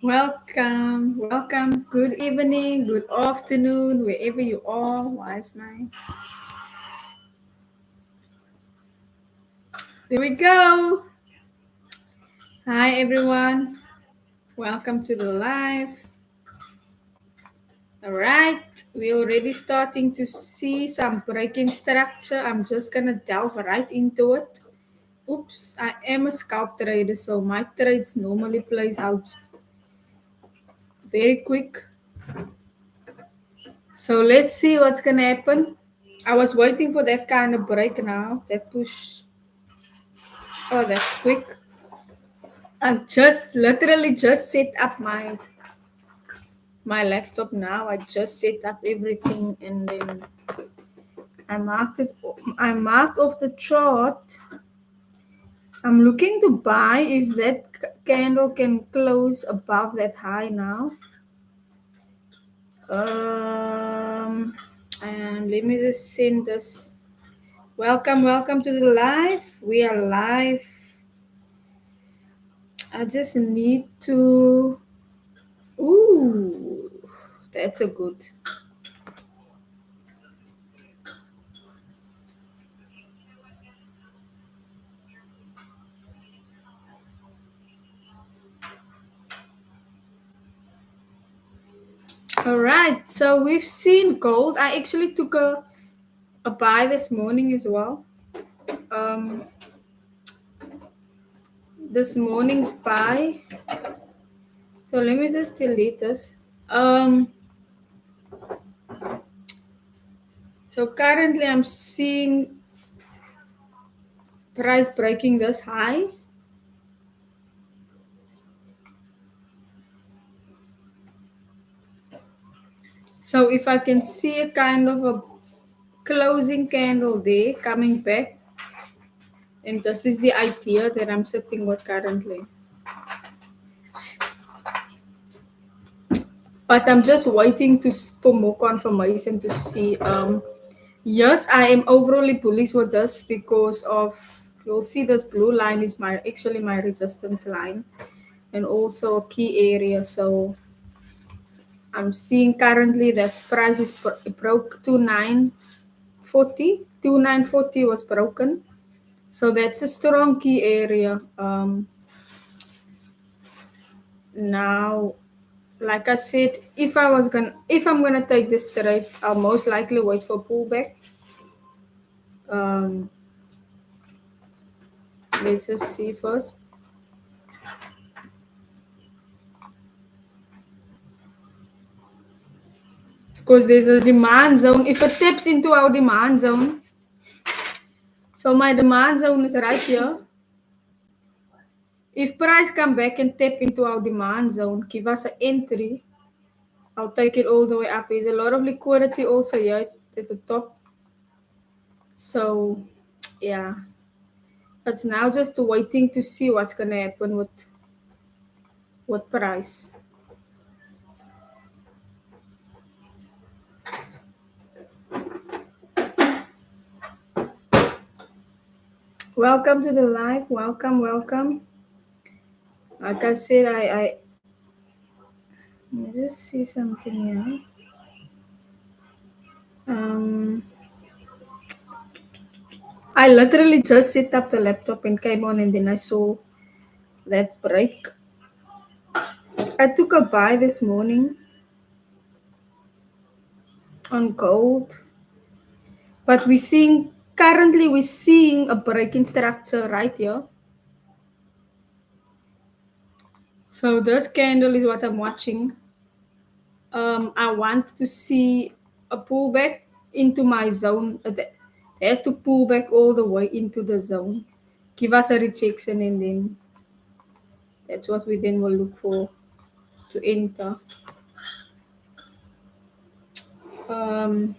Welcome. Good evening, good afternoon, wherever you are. Why is my? There we go. Hi, everyone. Welcome to the live. All right, we're already starting to see some breaking structure. I'm just gonna delve right into it. Oops, I am a scalp trader, so my trades normally plays out very quick. So let's see what's gonna happen. I was waiting for that kind of break now, that push. Oh, that's quick. I've just literally just set up my laptop now. I just set up everything and then I marked off the chart. I'm looking to buy if that candle can close above that high now. And let me just send this. Welcome to the live. We are live. I just need to. Ooh, that's a good. All right, so we've seen gold. I actually took a buy this morning as well. Um, this morning's buy. So let me just delete this. So currently I'm seeing price breaking this high. So if I can see a kind of a closing candle there coming back, and this is the idea that I'm sitting with currently. But I'm just waiting for more confirmation to see. Yes, I am overly bullish with this because of you'll see this blue line is my resistance line and also a key area. So I'm seeing currently that price is broke 2940. 2940 was broken. So that's a strong key area. Now, like I said, if I'm gonna take this trade, I'll most likely wait for pullback. Um, let's just see first. Because there's a demand zone. If it taps into our demand zone, so my demand zone is right here. If price come back and tap into our demand zone, give us an entry. I'll take it all the way up. There's a lot of liquidity also here at the top. So, yeah, it's now just waiting to see what's gonna happen with price. Welcome to the live. Welcome. Like I said, let me just see something here. I literally just set up the laptop and came on, and then I saw that break. I took a buy this morning on gold, but we're seeing a break in structure right here. So this candle is what I'm watching. I want to see a pullback into my zone. It has to pull back all the way into the zone, give us a rejection, and then that's what we then will look for to enter. Um,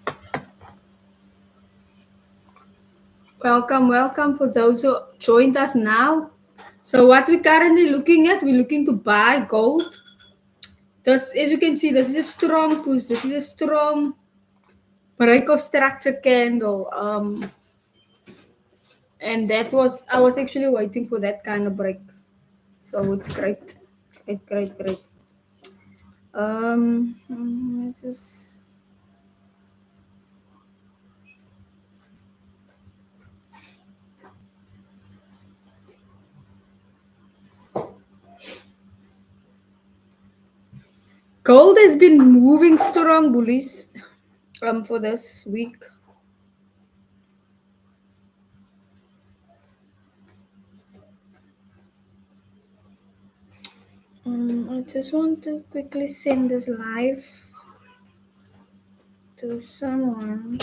welcome for those who joined us now. So what we're currently looking at, we're looking to buy gold. This, as you can see, this is a strong push. This is a strong break of structure candle. And I was actually waiting for that kind of break. So it's great. Great, great, great. Let's just. Gold has been moving strong, bullies. For this week. I just want to quickly send this live to someone.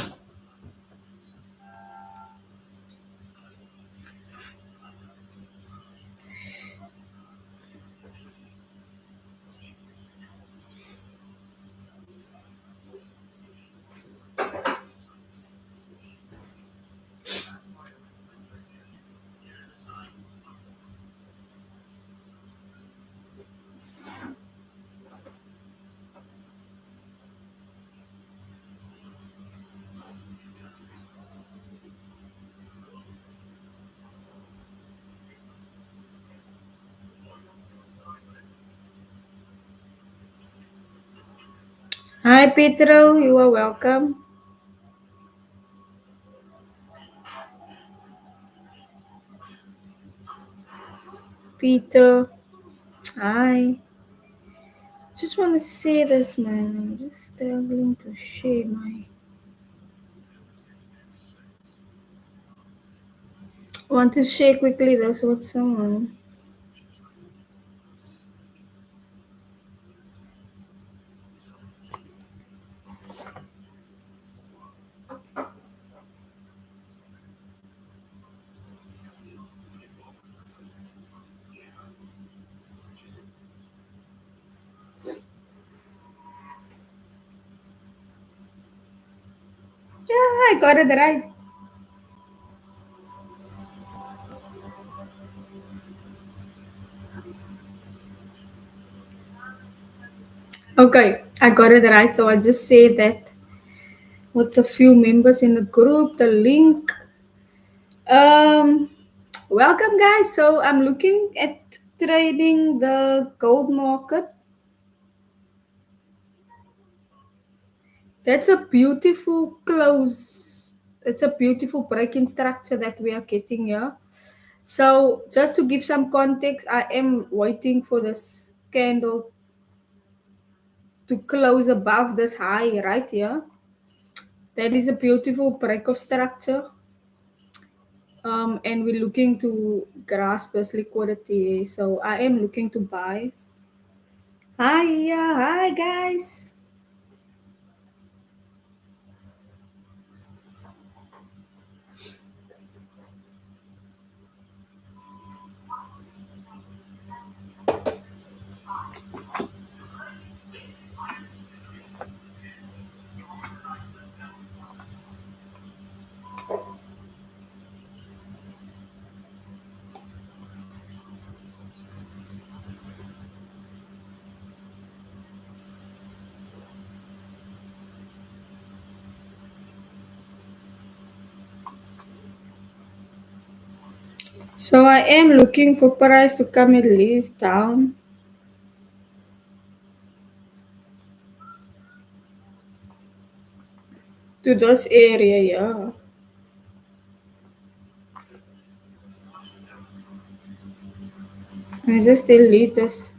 Hi, Pedro. You are welcome. Peter. Hi. Just want to say this, man. I'm just struggling to share my. Want to share quickly this with someone. Yeah, I got it right. Okay, I got it right. So I just say that with a few members in the group, the link. Um, Welcome, guys. So I'm looking at trading the gold market. That's a beautiful close. It's a beautiful break-in structure that we are getting here. So just to give some context, I am waiting for this candle to close above this high right here. That is a beautiful break of structure. And we're looking to grasp this liquidity. So I am looking to buy. Hi, yeah, hi guys. So I am looking for price to come at least down to this area, yeah. I just delete this.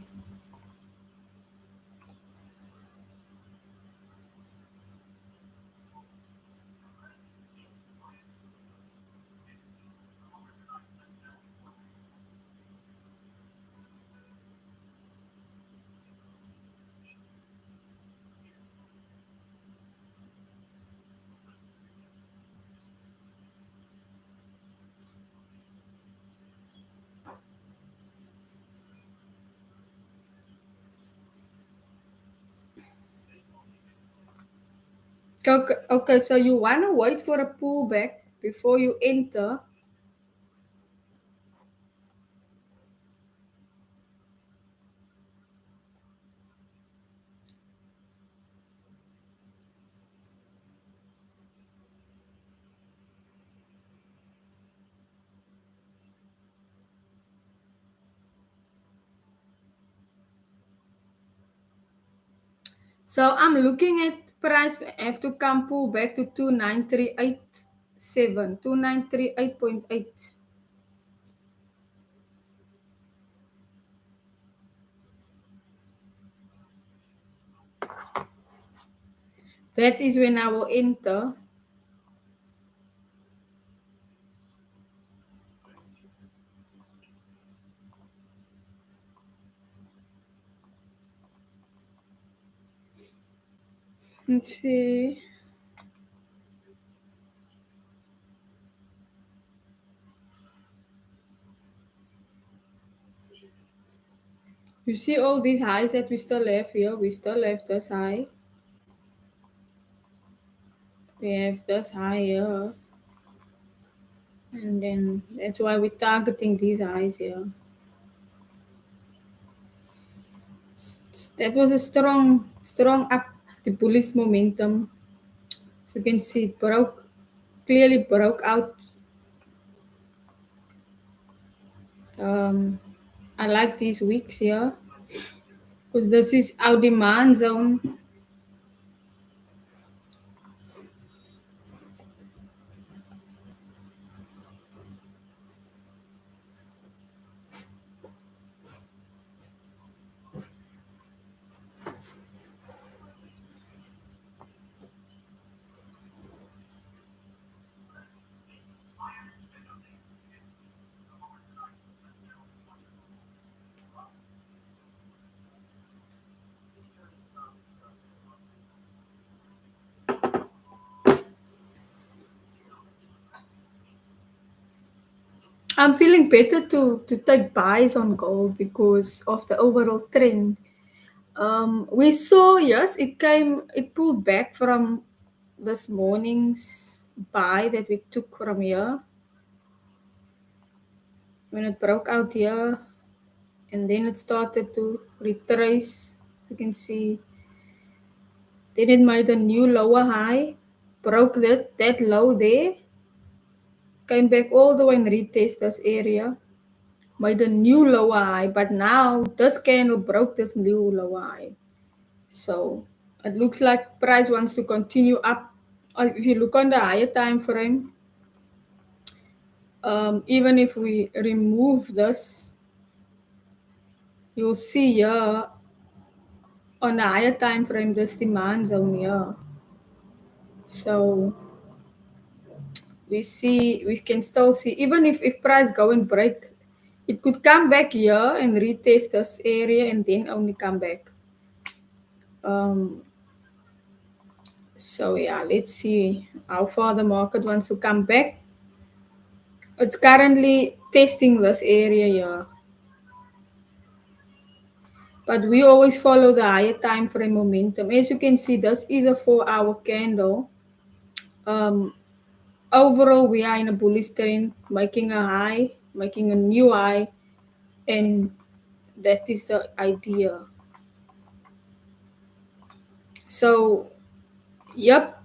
Okay, okay, so you wanna wait for a pullback before you enter. So I'm looking at price have to come pull back to 29387, 2938.8. That is when I will enter. Let's see. You see all these highs that we still have here. We still have this high. We have this high here. And then that's why we're targeting these highs here. That was a strong up the bullish momentum. So you can see it clearly broke out. Um, I like these weeks here because this is our demand zone. I'm feeling better to take buys on gold because of the overall trend. We saw, yes, it pulled back from this morning's buy that we took from here when it broke out here, and then it started to retrace. You can see, then it made a new lower high, broke that low there, came back all the way and retest this area, made a new lower high, but now this candle broke this new lower high. So it looks like price wants to continue up. If you look on the higher time frame, even if we remove this, you'll see here on the higher time frame this demand zone here. So we can still see, even if price go and break, it could come back here and retest this area and then only come back. Um, so yeah, let's see how far the market wants to come back. It's currently testing this area here, but we always follow the higher time frame momentum. As you can see, this is a 4-hour candle. Um, Overall, we are in a bullish trend, making a high, making a new high, and that is the idea. So, yep,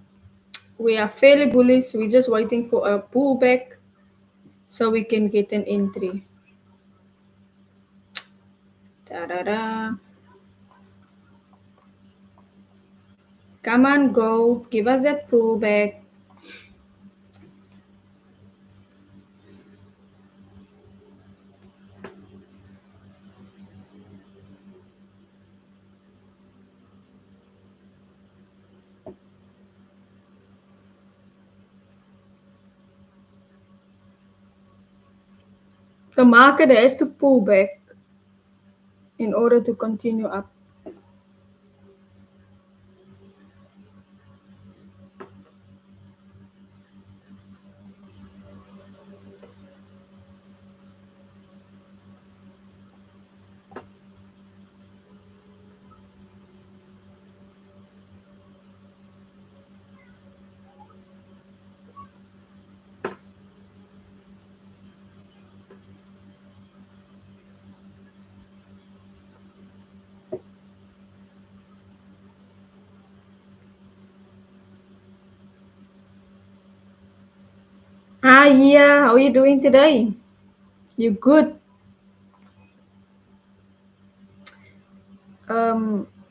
we are fairly bullish. We're just waiting for a pullback so we can get an entry. Da-da-da. Come on, gold. Give us that pullback. The market has to pull back in order to continue up. Ah, yeah. How are you doing today? You good?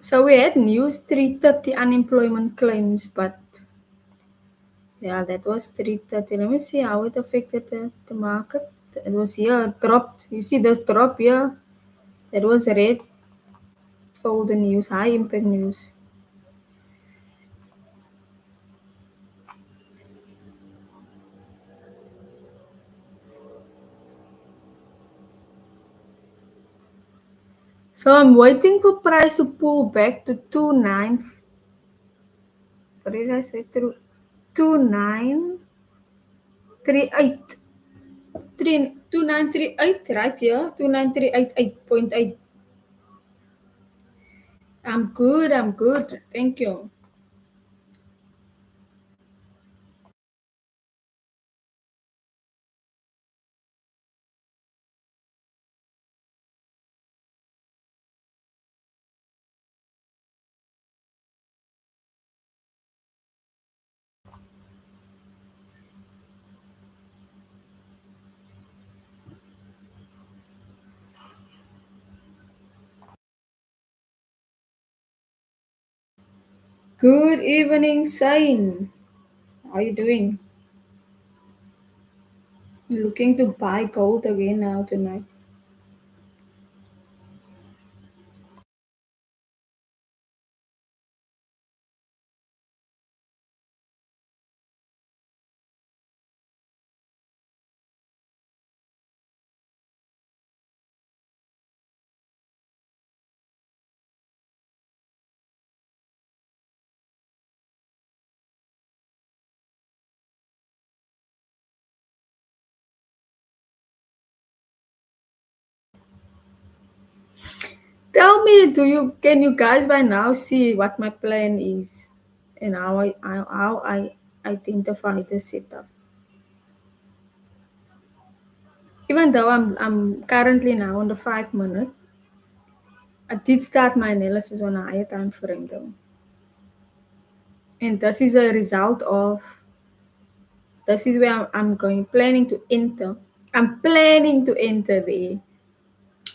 So we had news 330 unemployment claims, but yeah, that was 330. Let me see how it affected the market. It was here dropped. You see this drop here? That was red for the news, high impact news. So I'm waiting for price to pull back to 29. What did I say? 2938. 2938 right here. 29388.8. I'm good. I'm good. Thank you. Good evening, Sain. How are you doing? Looking to buy gold again now tonight. Tell me, do you can you guys by now see what my plan is and how I identify the setup? Even though I'm currently now on the 5 minute, I did start my analysis on a higher time frame though. And this is a result of this is where I'm going planning to enter. I'm planning to enter there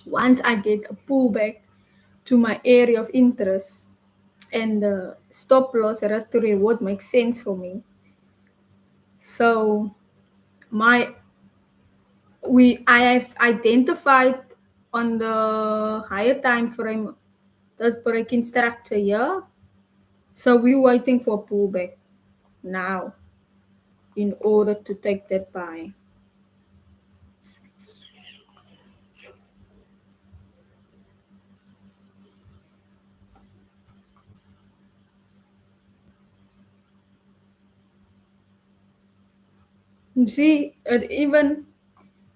once I get a pullback to my area of interest and the stop loss rest to reward makes sense for me. So my I have identified on the higher time frame this breaking structure here. So we're waiting for pullback now in order to take that buy. You see, even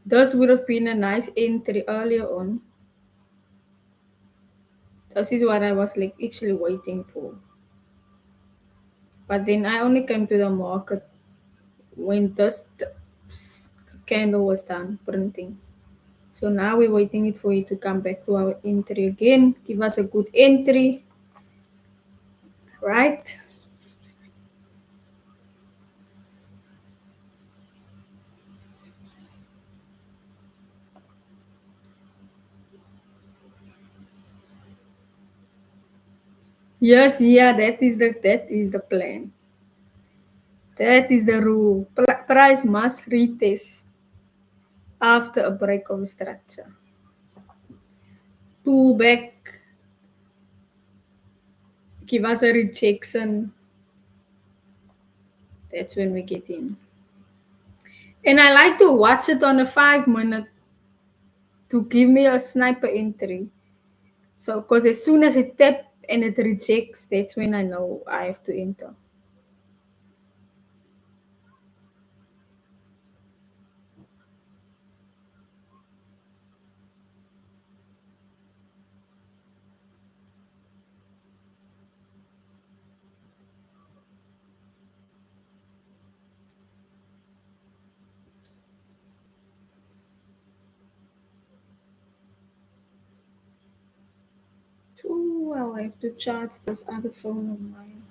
this would have been a nice entry earlier on. This is what I was like actually waiting for. But then I only came to the market when this candle was done printing. So now we're waiting it for it to come back to our entry again. Give us a good entry, right? Yes, yeah, that is the plan. That is the rule. Price must retest after a break of structure. Pull back, give us a rejection. That's when we get in. And I like to watch it on a 5 minute to give me a sniper entry. So, because as soon as it tap and it rejects, that's when I know I have to enter. Ooh, well, I have to charge this other phone of mine.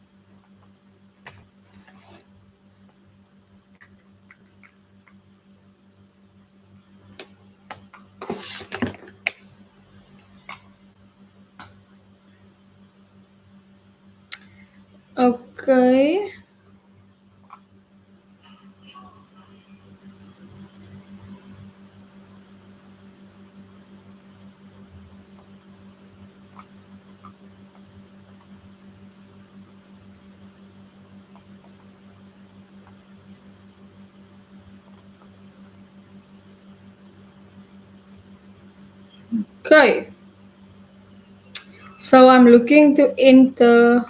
Okay. Okay. So I'm looking to enter.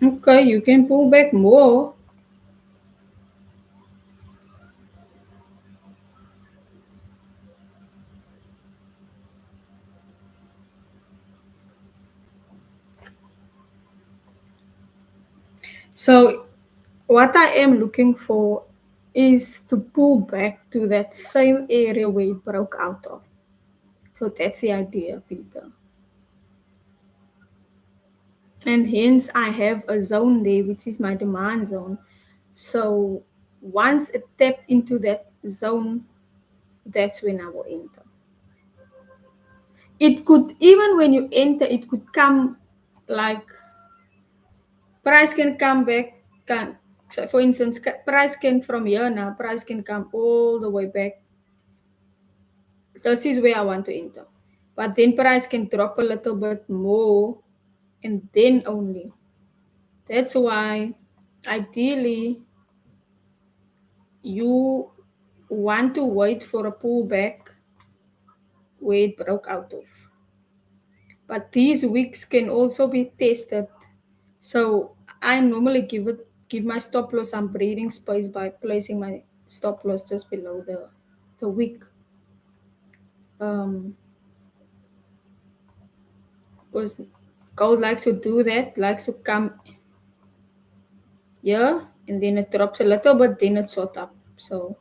Okay, you can pull back more. So what I am looking for is to pull back to that same area where it broke out of. So that's the idea, Peter. And hence I have a zone there, which is my demand zone. So once it tap into that zone, that's when I will enter. It could, even when you enter, it could come like price can come back. Can, so for instance, price can from here now, price can come all the way back. This is where I want to enter. But then price can drop a little bit more and then only. That's why ideally you want to wait for a pullback where it broke out of. But these wicks can also be tested. So I normally give my stop loss some breathing space by placing my stop loss just below the wick. Because gold likes to do that, likes to come here and then it drops a little but then it shot up. So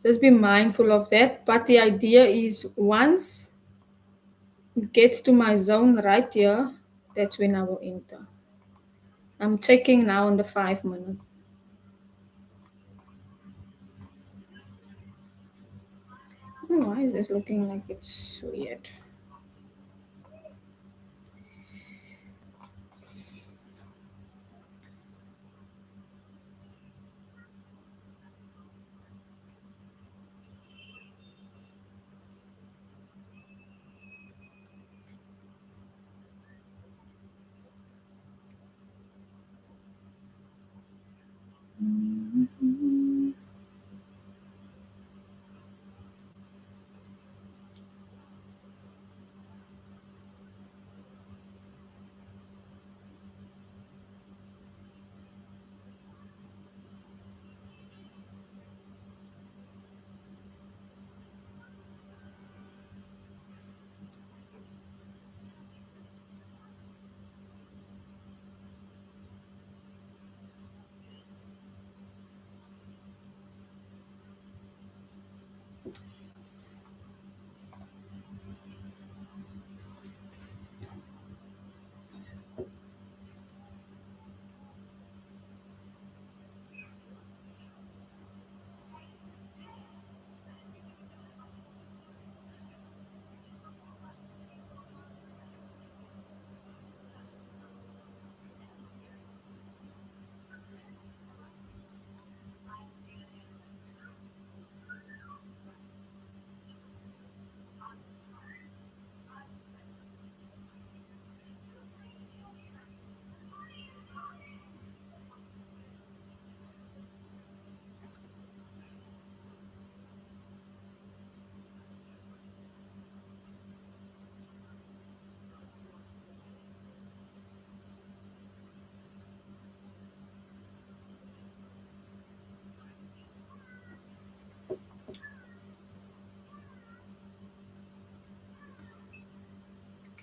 just be mindful of that. But the idea is once it gets to my zone right here, that's when I will enter. I'm checking now on the 5 minute. Why is this looking like it's weird?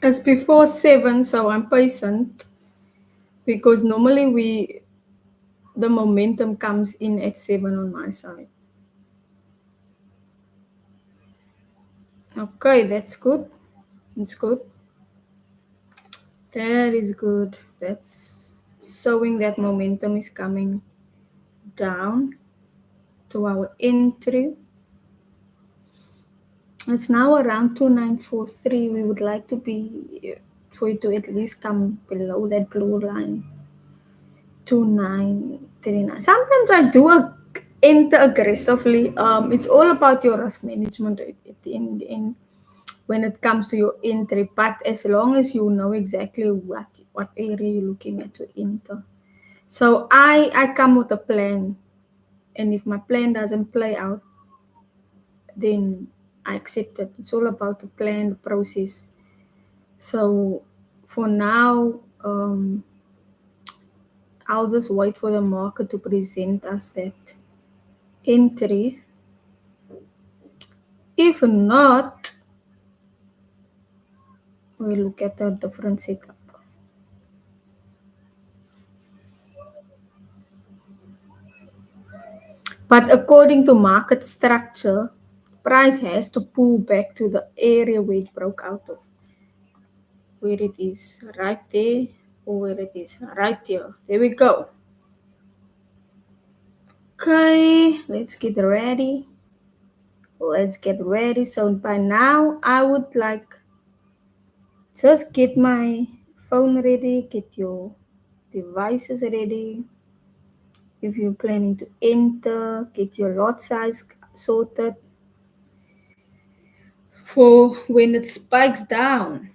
It's before 7, so I'm patient because normally the momentum comes in at 7 on my side. Okay, that's good. That's good. That is good. That's showing that momentum is coming down to our entry. It's now around 2943. We would like to be for it to at least come below that blue line. 2939. Sometimes I do enter aggressively. It's all about your risk management in when it comes to your entry. But as long as you know exactly what area you're looking at to enter. So I come with a plan, and if my plan doesn't play out, then I accept it. It's all about the plan, the process. So for now, I'll just wait for the market to present us that entry. If not, we look at a different setup. But according to market structure, price has to pull back to the area where it broke out of, where it is right there, or where it is right here. There we go. Okay, let's get ready. Let's get ready. So by now, I would like just get my phone ready, get your devices ready. If you're planning to enter, get your lot size sorted for when it spikes down.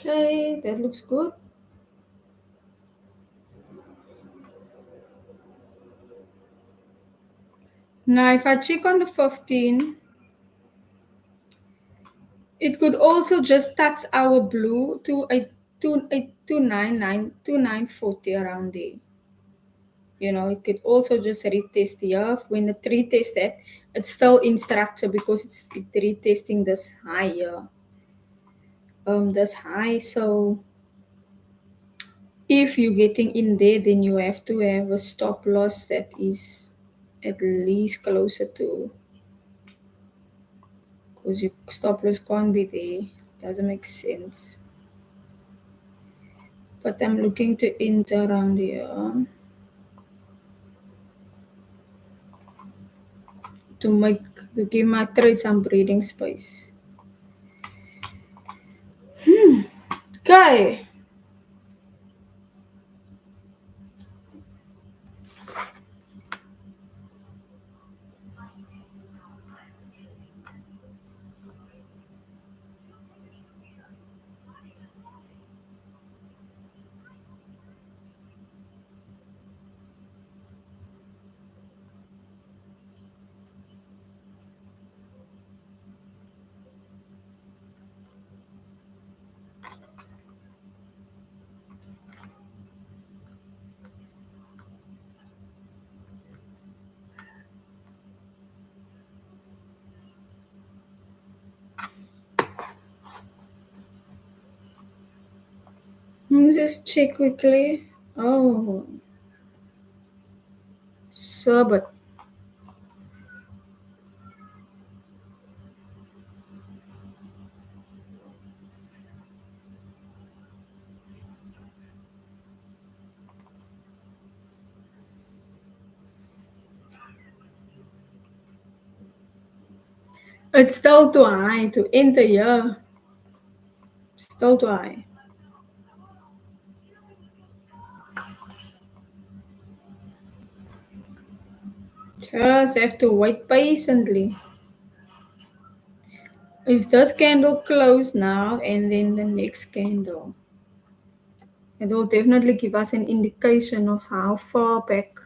Okay, that looks good. Now, if I check on the 15, it could also just touch our blue to a 2940 around there. It could also just retest here. When it retest that, it's still in structure because it's retesting this higher. This high. So if you're getting in there, then you have to have a stop loss that is at least closer to, because your stop loss can't be there. Doesn't make sense. But I'm looking to enter around here to make to give my trade some breathing space. Okay. Let me just check quickly. Oh, so but it's still too high to enter here. Still too high. Just have to wait patiently. If this candle close now and then the next candle, it will definitely give us an indication of how far back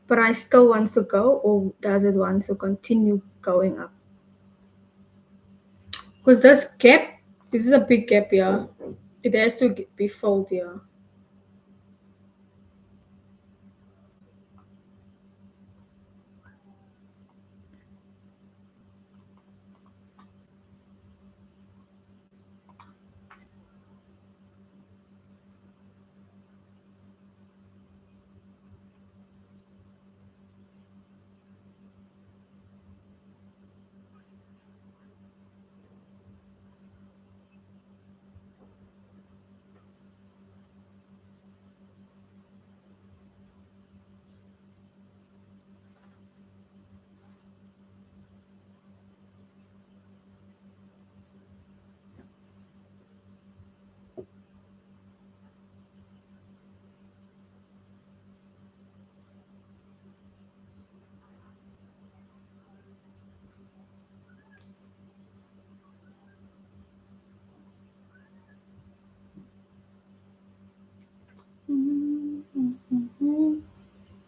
price still wants to go, or does it want to continue going up? Because this is a big gap here. It has to be filled here.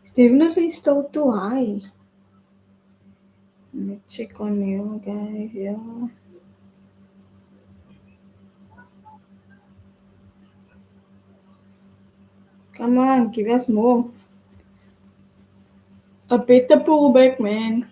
It's definitely still too high. Let me check on you guys. Yeah. Come on, give us more. A better pullback, man.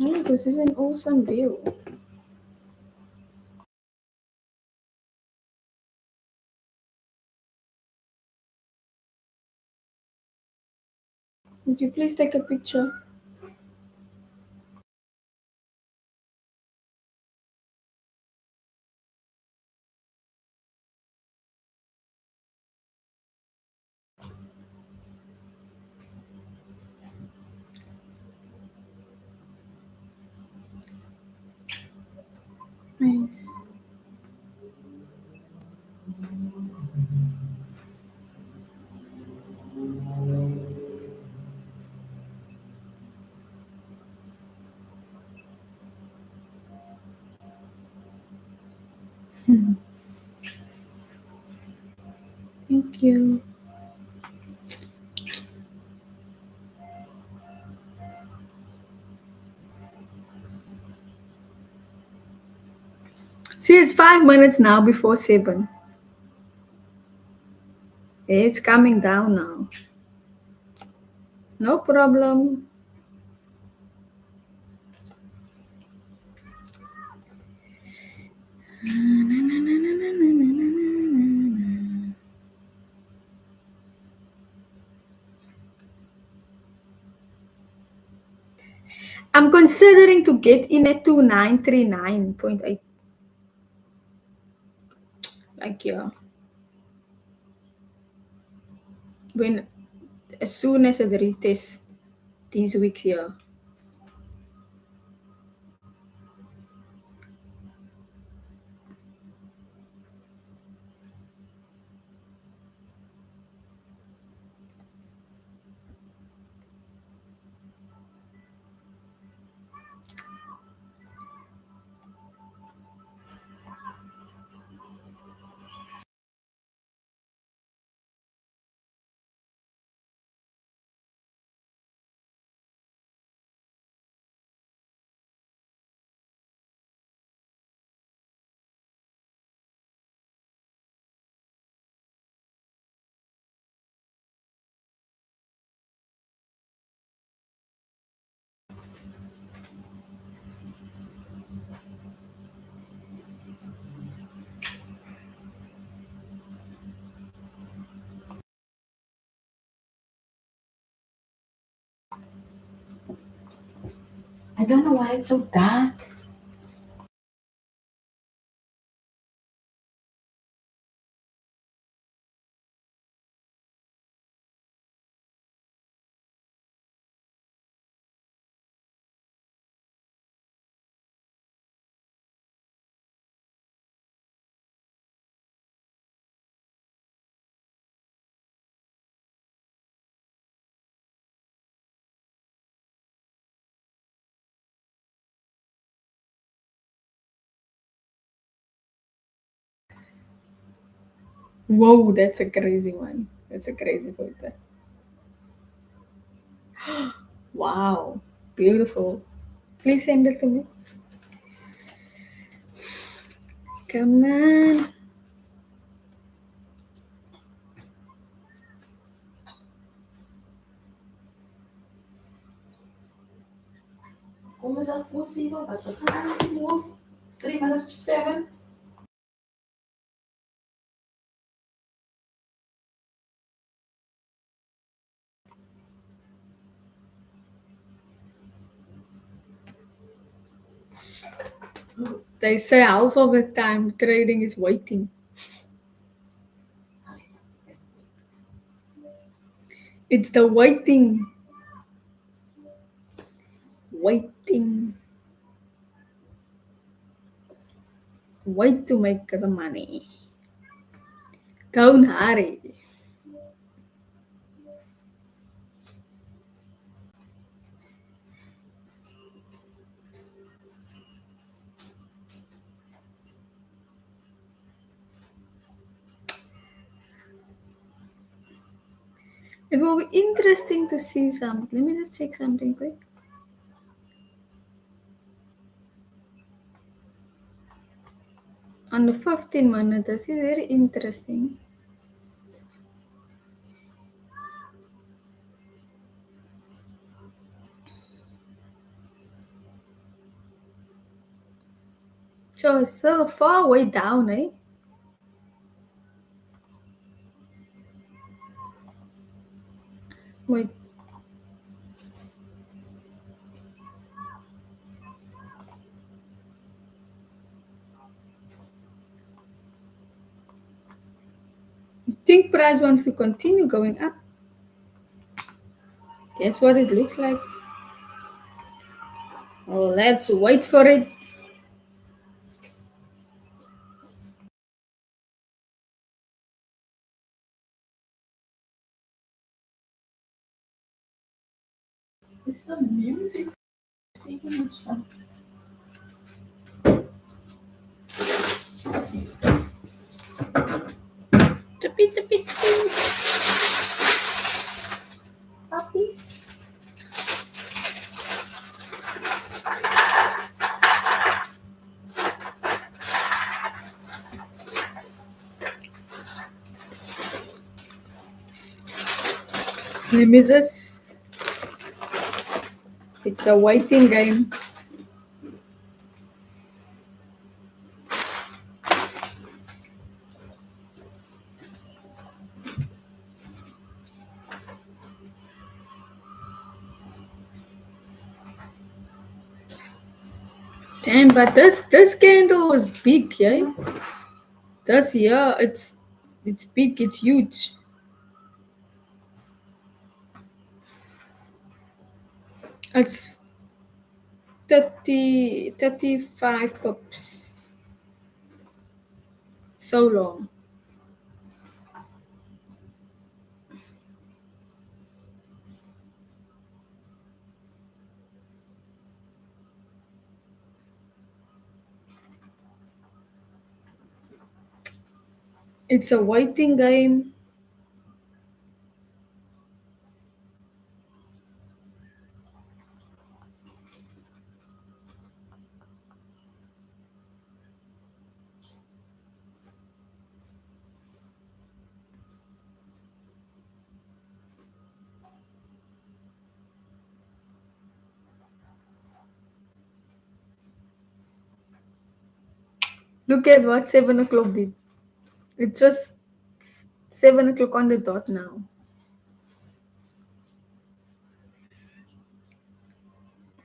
Oh, this is an awesome view. Would you please take a picture? Nice. Thank you. See, it's 5 minutes now before 7. It's coming down now. No problem. I'm considering to get in at 2939.8. Like, yeah. When as soon as it retest these weeks here. I don't know why it's so dark. Whoa, that's a crazy one. That's a crazy photo. Wow, beautiful. Please send it to me. Come on. Como já fosse, vai tocar de novo. It's 3 minutes to 7. They say half of the time trading is waiting. It's the waiting. Waiting. Wait to make the money. Don't hurry. It will be interesting to see some. Let me just check something quick. On the 15 minute, this is very interesting. So it's still far way down, eh? Wait, I think price wants to continue going up. That's what it looks like. Well, let's wait for it. It's the music speaking of stuff. Tippy, tippy, tippy. Puppies. Let me just. It's a waiting game. Damn, but this candle was big, yeah. This yeah, it's big, it's huge. It's 35 pips. So long. It's a waiting game. Look at what 7 o'clock did. It's just 7 o'clock on the dot now.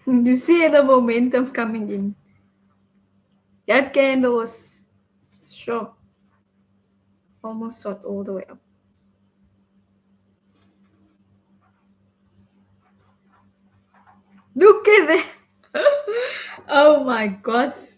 You see the momentum coming in. That candle was sharp, almost shot all the way up. Look at that. Oh my gosh.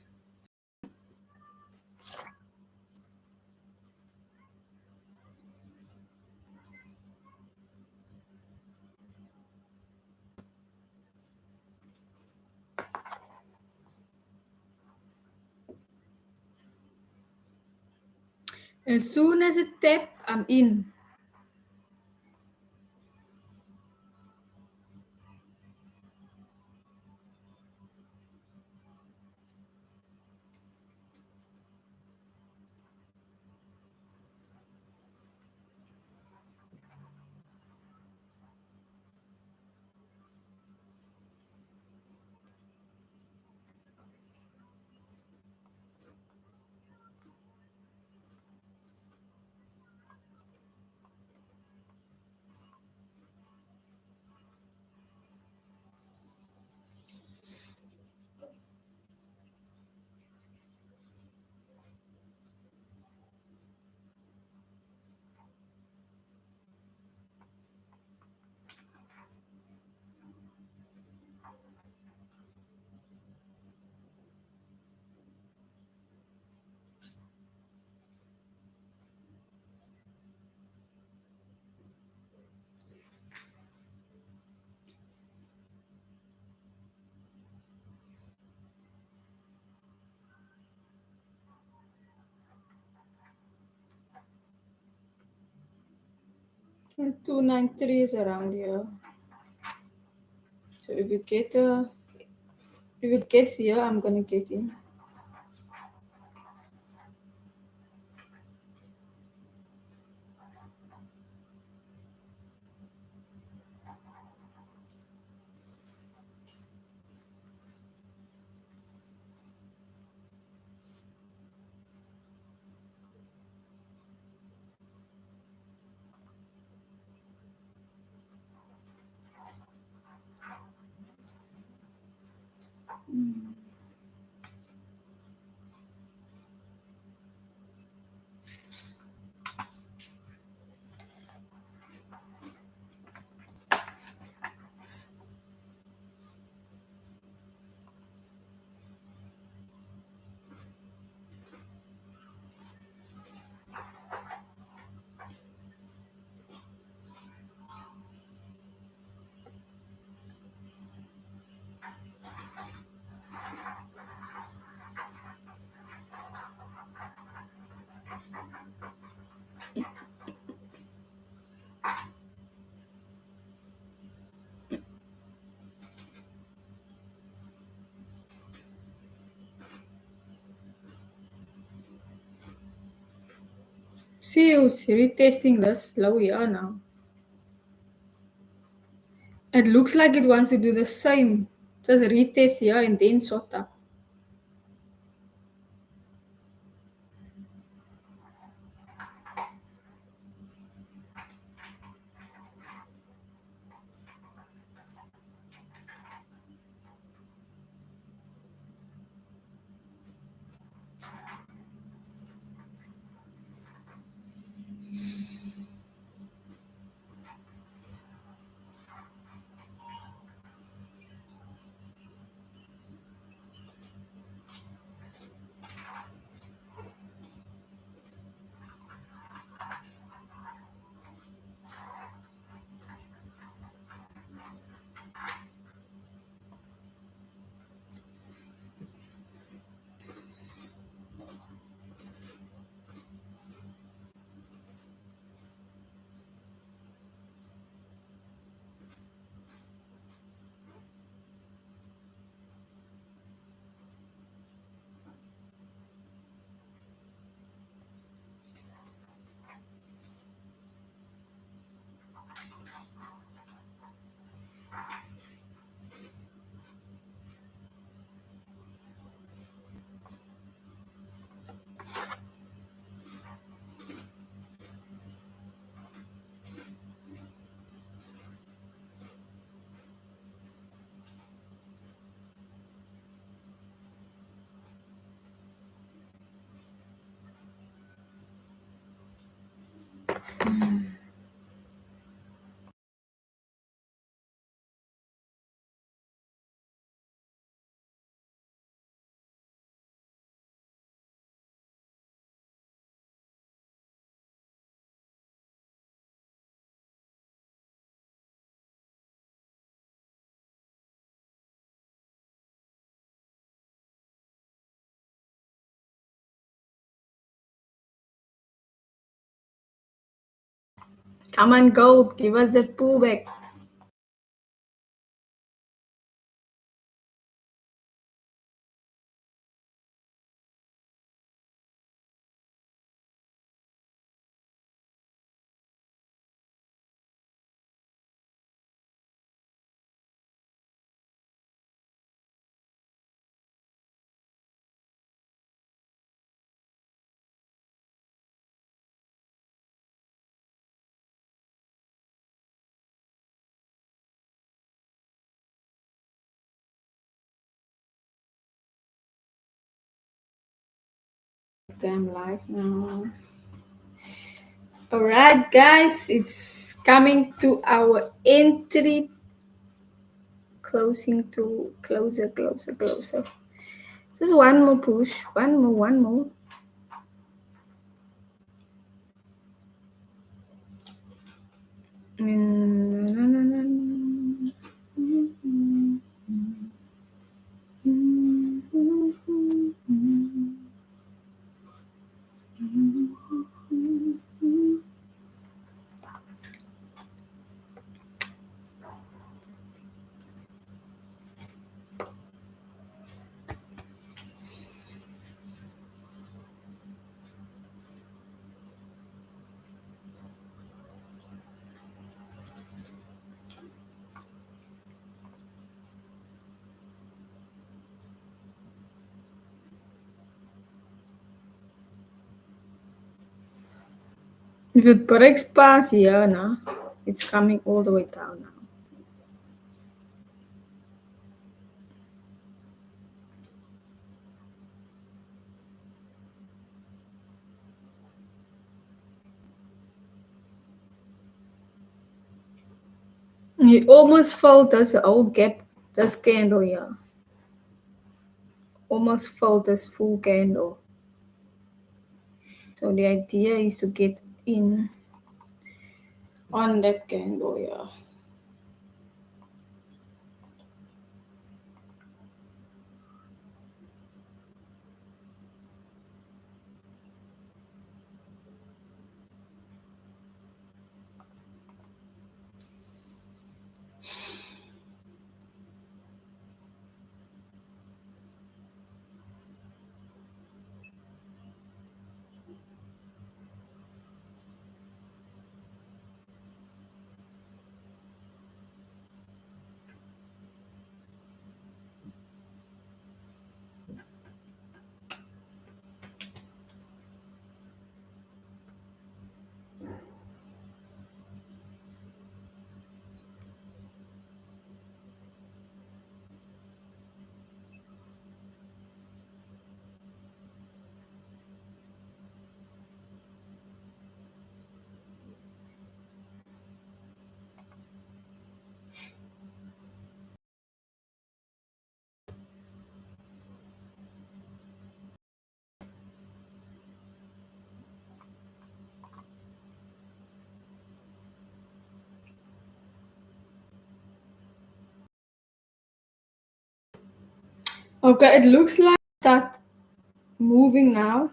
As soon as it tap, I'm in. 293 is around here. So if it gets here, I'm gonna get in. See who's retesting this low here now. It looks like it wants to do the same. Just retest here and then sort up. Come on, gold. Give us that pullback. Damn live now. Alright, guys, it's coming to our entry. Closing to closer, closer, closer. Just one more push. One more, one more. If it breaks past here now, it's coming all the way down now. You almost filled this old gap, this candle here. Almost filled this full candle. So the idea is to get in on that candle here. Okay, it looks like that moving now.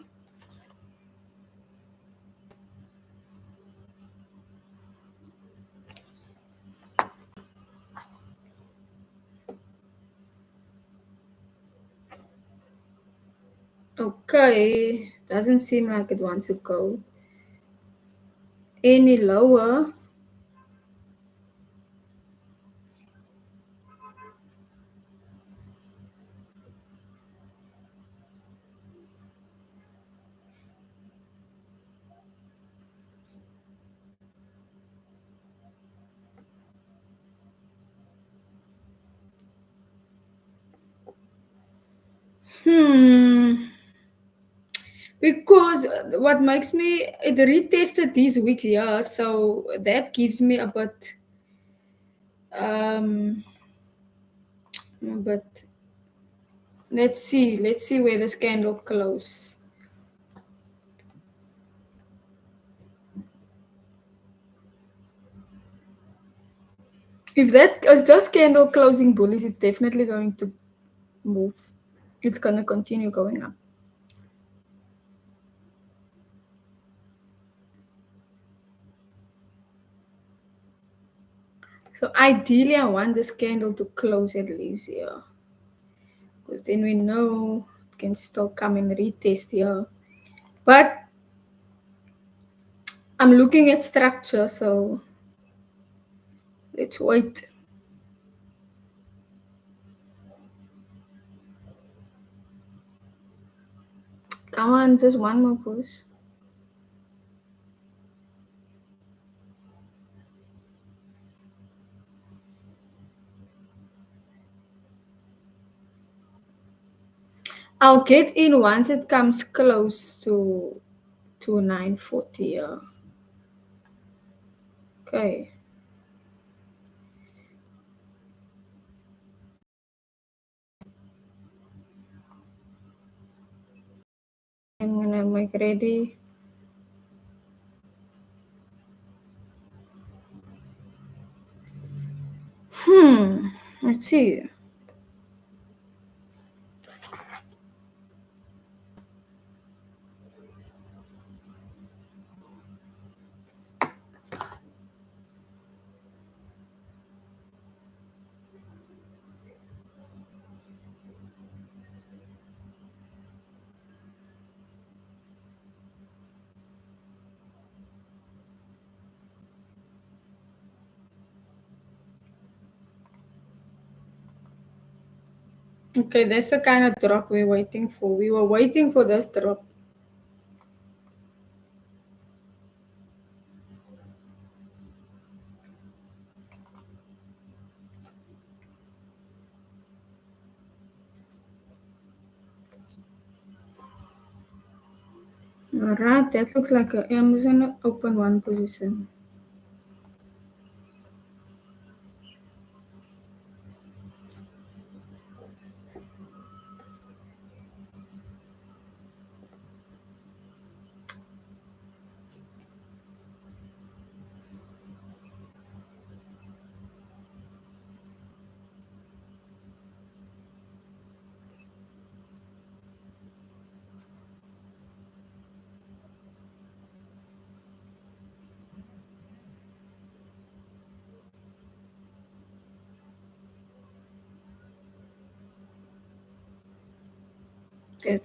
Okay, doesn't seem like it wants to go any lower. Hmm. Because what makes me it retested this week, yeah. So that gives me a bit, um, but let's see where this candle close. If this candle closing bullish, it's definitely going to move. It's gonna continue going up. So ideally, I want this candle to close at least here, because then we know it can still come and retest here. But I'm looking at structure, so let's wait. Come on, just one more push. I'll get in once it comes close to 940. Okay. I'm gonna make ready. Let's see. Okay, that's the kind of drop we're waiting for. We were waiting for this drop. Alright, that looks like a Amazon open one position. Good.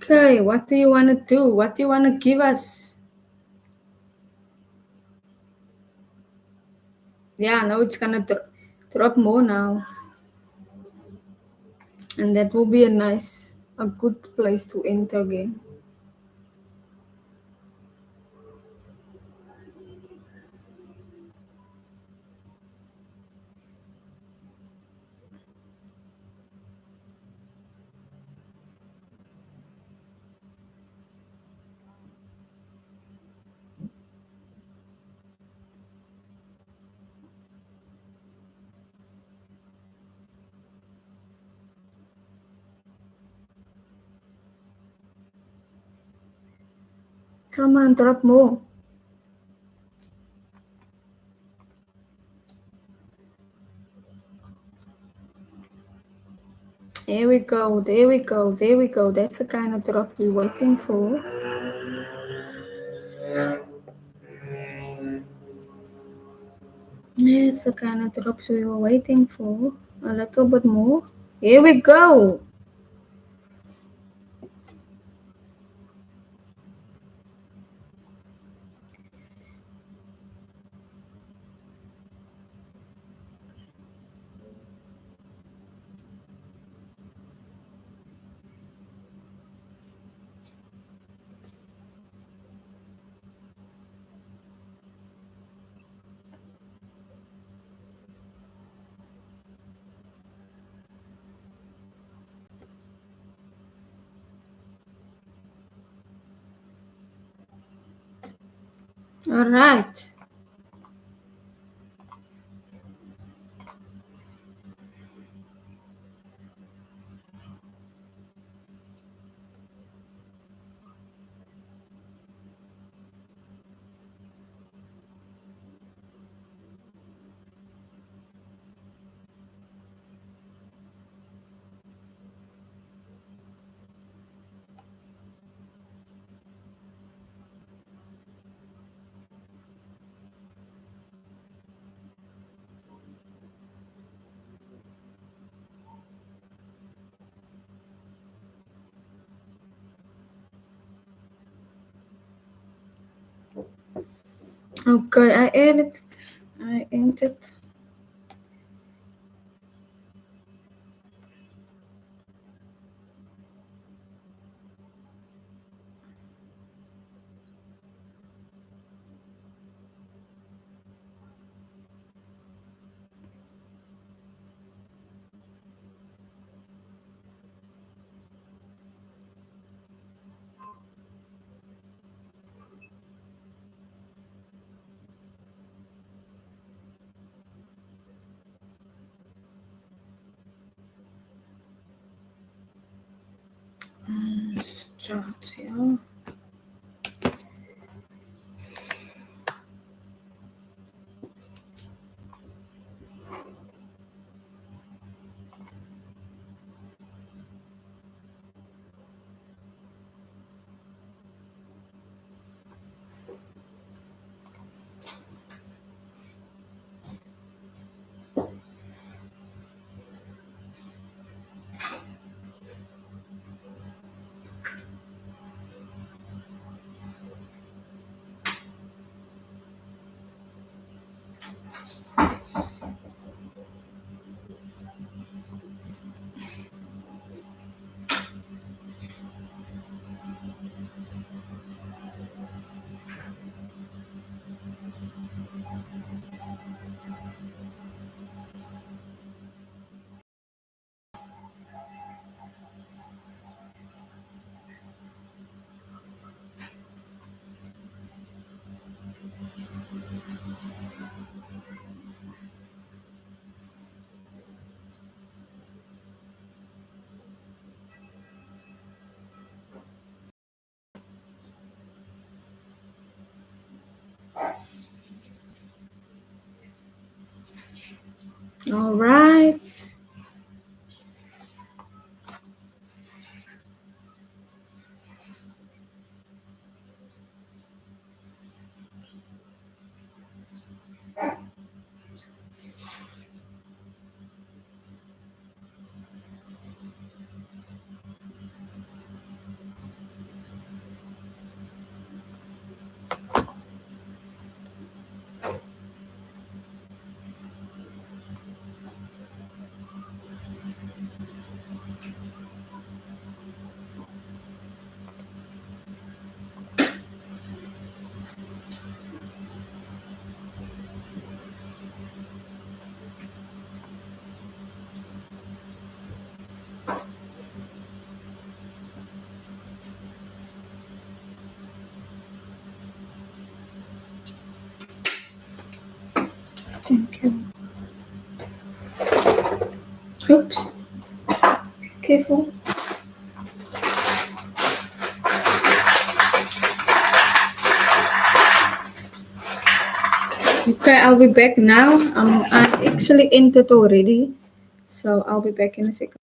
Okay, what do you want to do? What do you want to give us? Yeah, now it's gonna drop more now, and that will be a good place to enter again. Come on, drop more. There we go, there we go, there we go. That's the kind of drop we're waiting for. That's the kind of drops we were waiting for. A little bit more. Here we go. All right. Okay, I added. I entered. Start, yeah. All right. Thank you. Oops. Careful. Okay, I'll be back now. I actually entered already, so I'll be back in a second.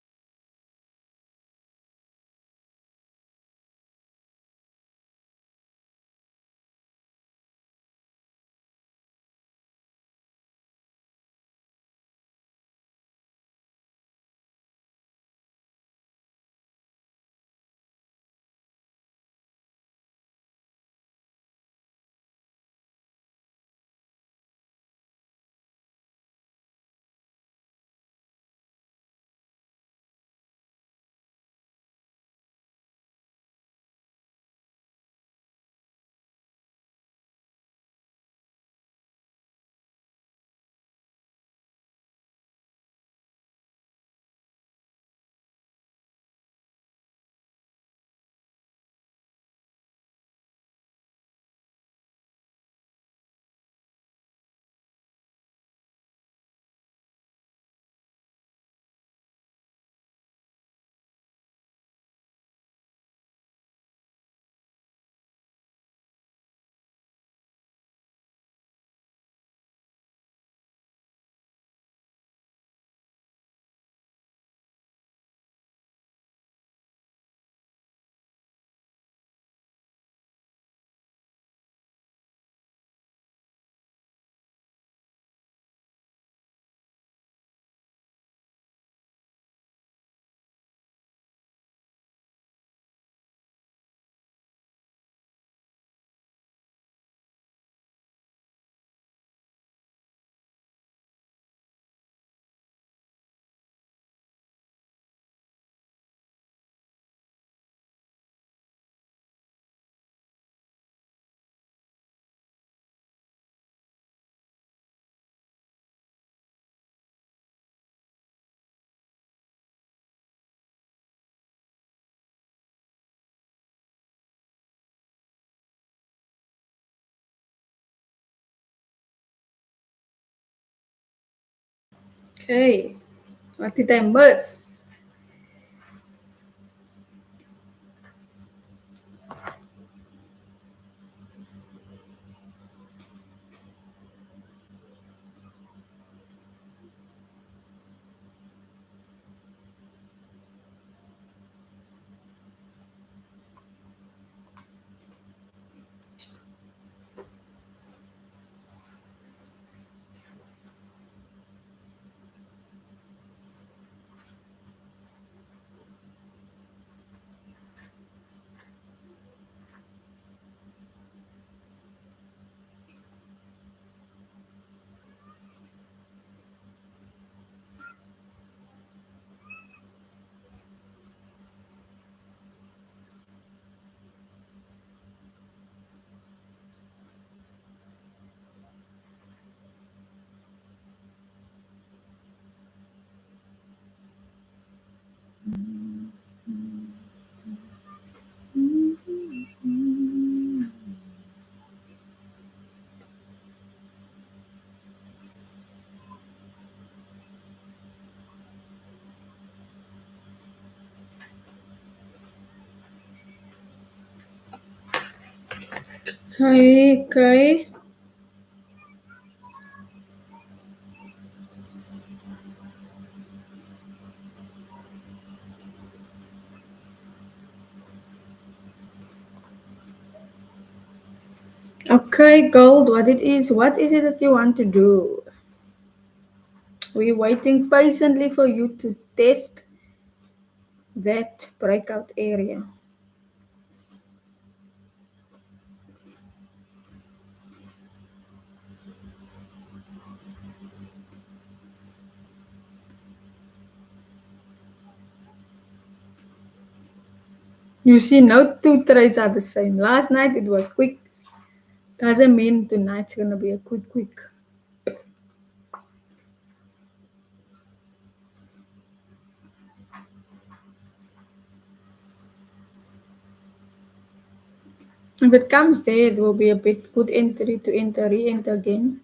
Okay. What did I miss? Okay, okay. Okay, Gold, what it is? What is it that you want to do? We're waiting patiently for you to test that breakout area. You see, no two trades are the same. Last night it was quick. Doesn't mean tonight's gonna be a quick. If it comes there, it will be a bit good entry to enter, re-enter again.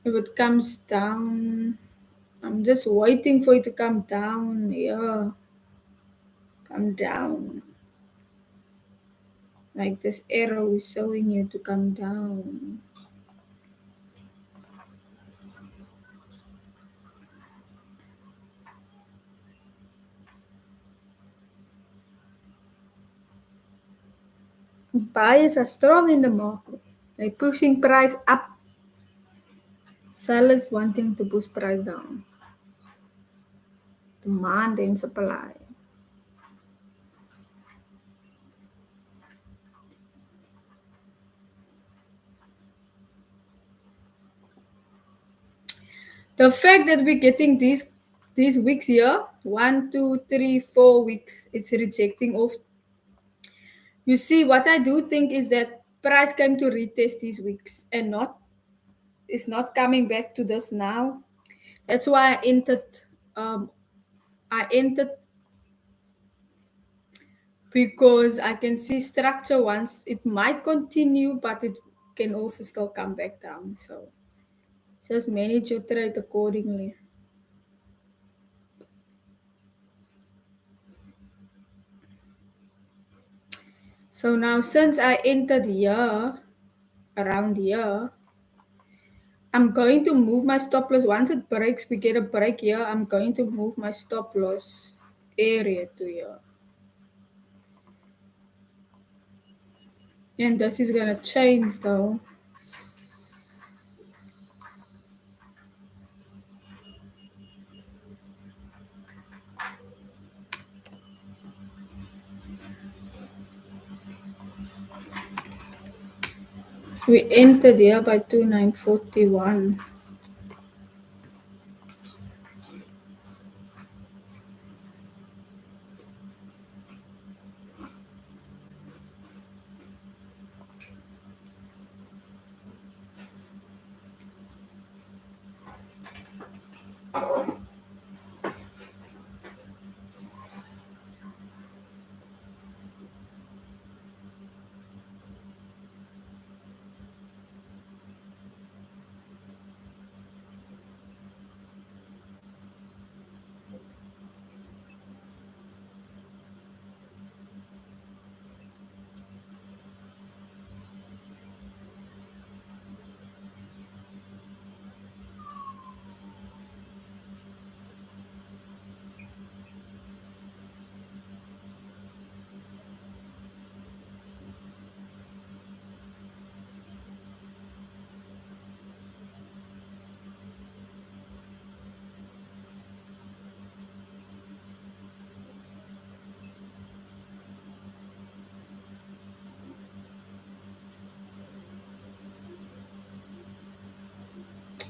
If it comes down, I'm just waiting for it to come down. Yeah, come down. Like this arrow is showing you to come down. Buyers are strong in the market. They're pushing price up. Sellers wanting to push price down. Demand and supply. The fact that we're getting these weeks here, 1, 2, 3, 4 weeks, it's rejecting off. You see, what I do think is that price came to retest these weeks and not it's not coming back to this now. That's why um I entered because I can see structure once it might continue, but it can also still come back down. So just manage your trade accordingly. So now since I entered here, around here, I'm going to move my stop loss. Once it breaks, we get a break here. I'm going to move my stop loss area to here. And this is gonna change though. We entered here by 2941.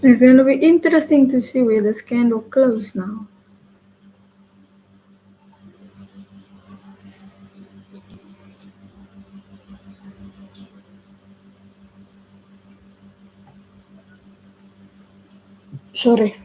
It's going to be interesting to see where this candle close now. Sorry.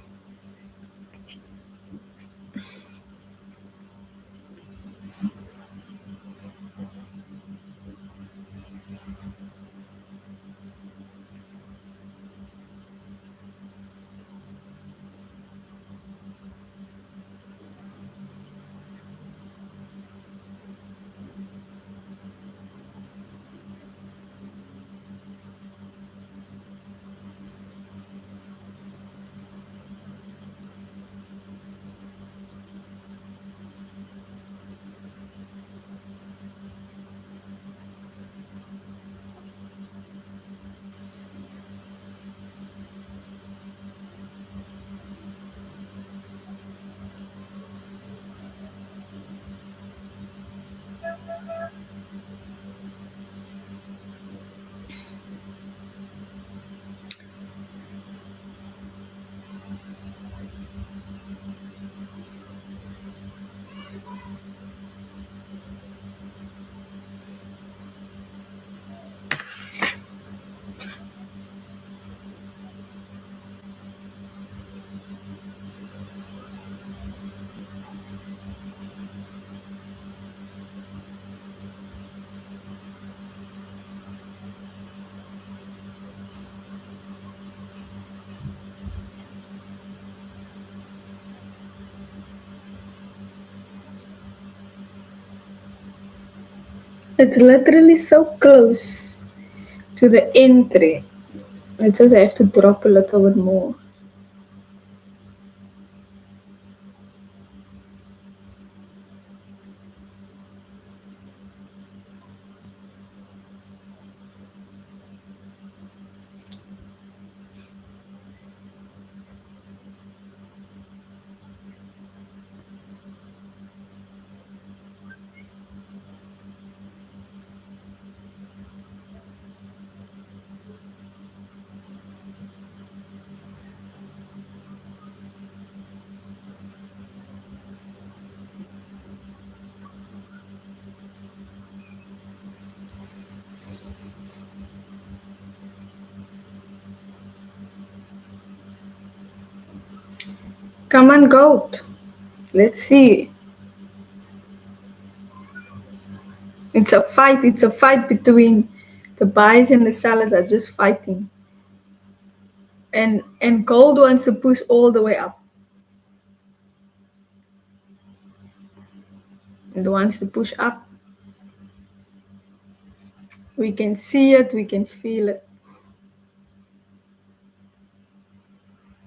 It's literally so close to the entry. I just have to drop a little bit more. Come on, goat. Let's see. It's a fight. It's a fight between the buys and the sellers are just fighting. And gold wants to push all the way up. And wants to push up. We can see it, we can feel it.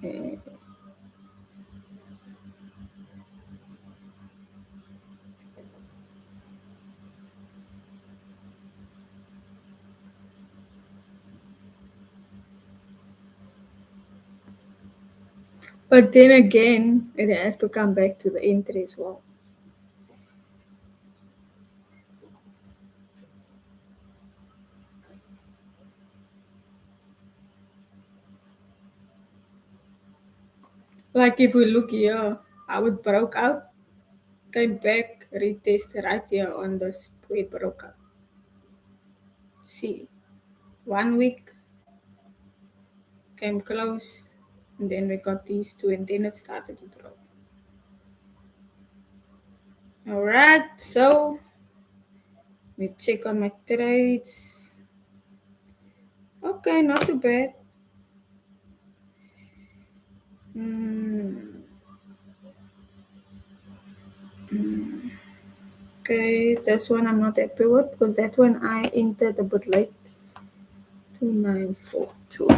Eh, But then again, it has to come back to the entry as well. Like if we look here, how it broke out, came back, retest right here on this where it broke out. See, 1 week came close, and then we got these two, and then it started to drop. All right, so we check on my trades. Okay, not too bad. Mm, okay, this one I'm not happy with because that one I entered a bit late. 2942.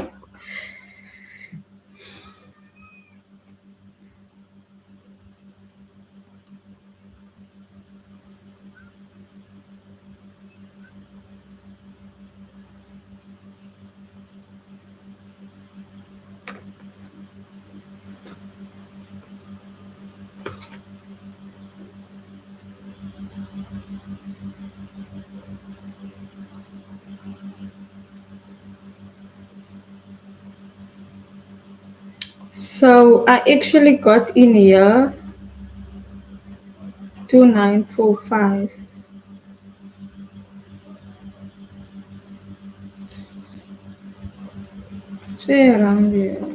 So I actually got in here 2945. So around here.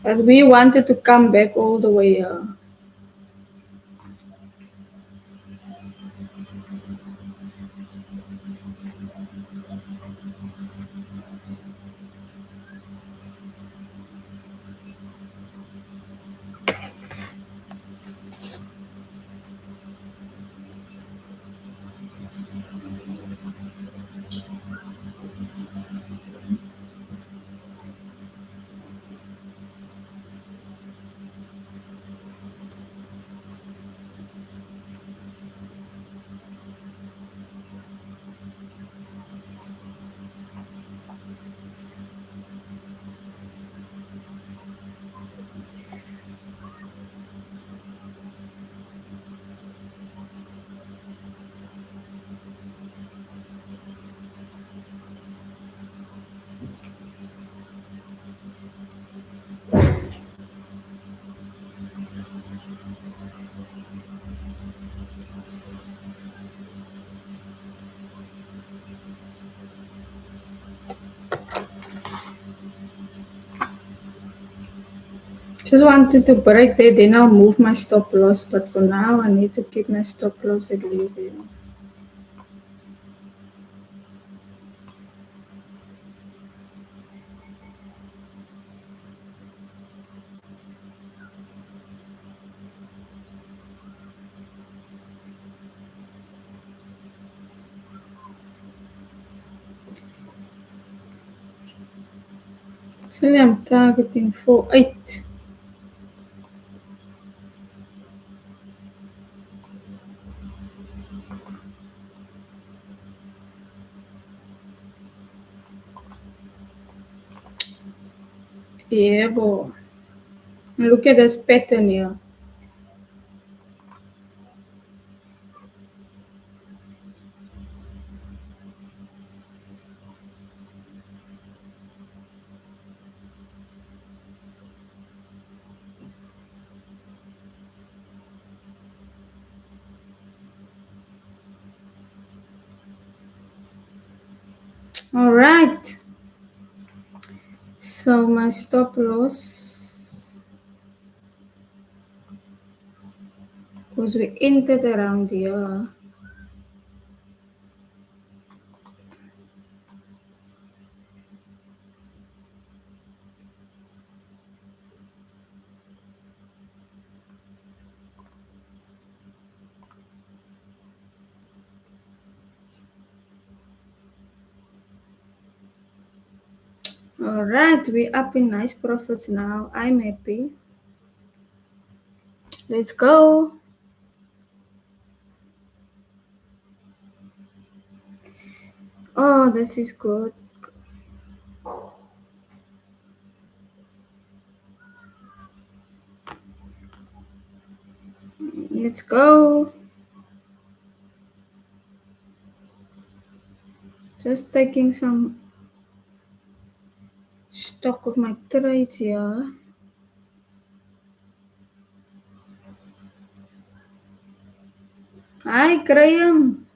But we wanted to come back all the way here. Just wanted to break there, then I'll move my stop loss. But for now, I need to keep my stop loss at least there. Actually, I'm targeting 48. Yeah, boy. Look at this pattern here. All right. So my stop loss, because we entered around here. All right, we're up in nice profits now. I'm happy. Let's go. Oh, this is good. Let's go. Just taking some stock of my trades here. Hi, Graham.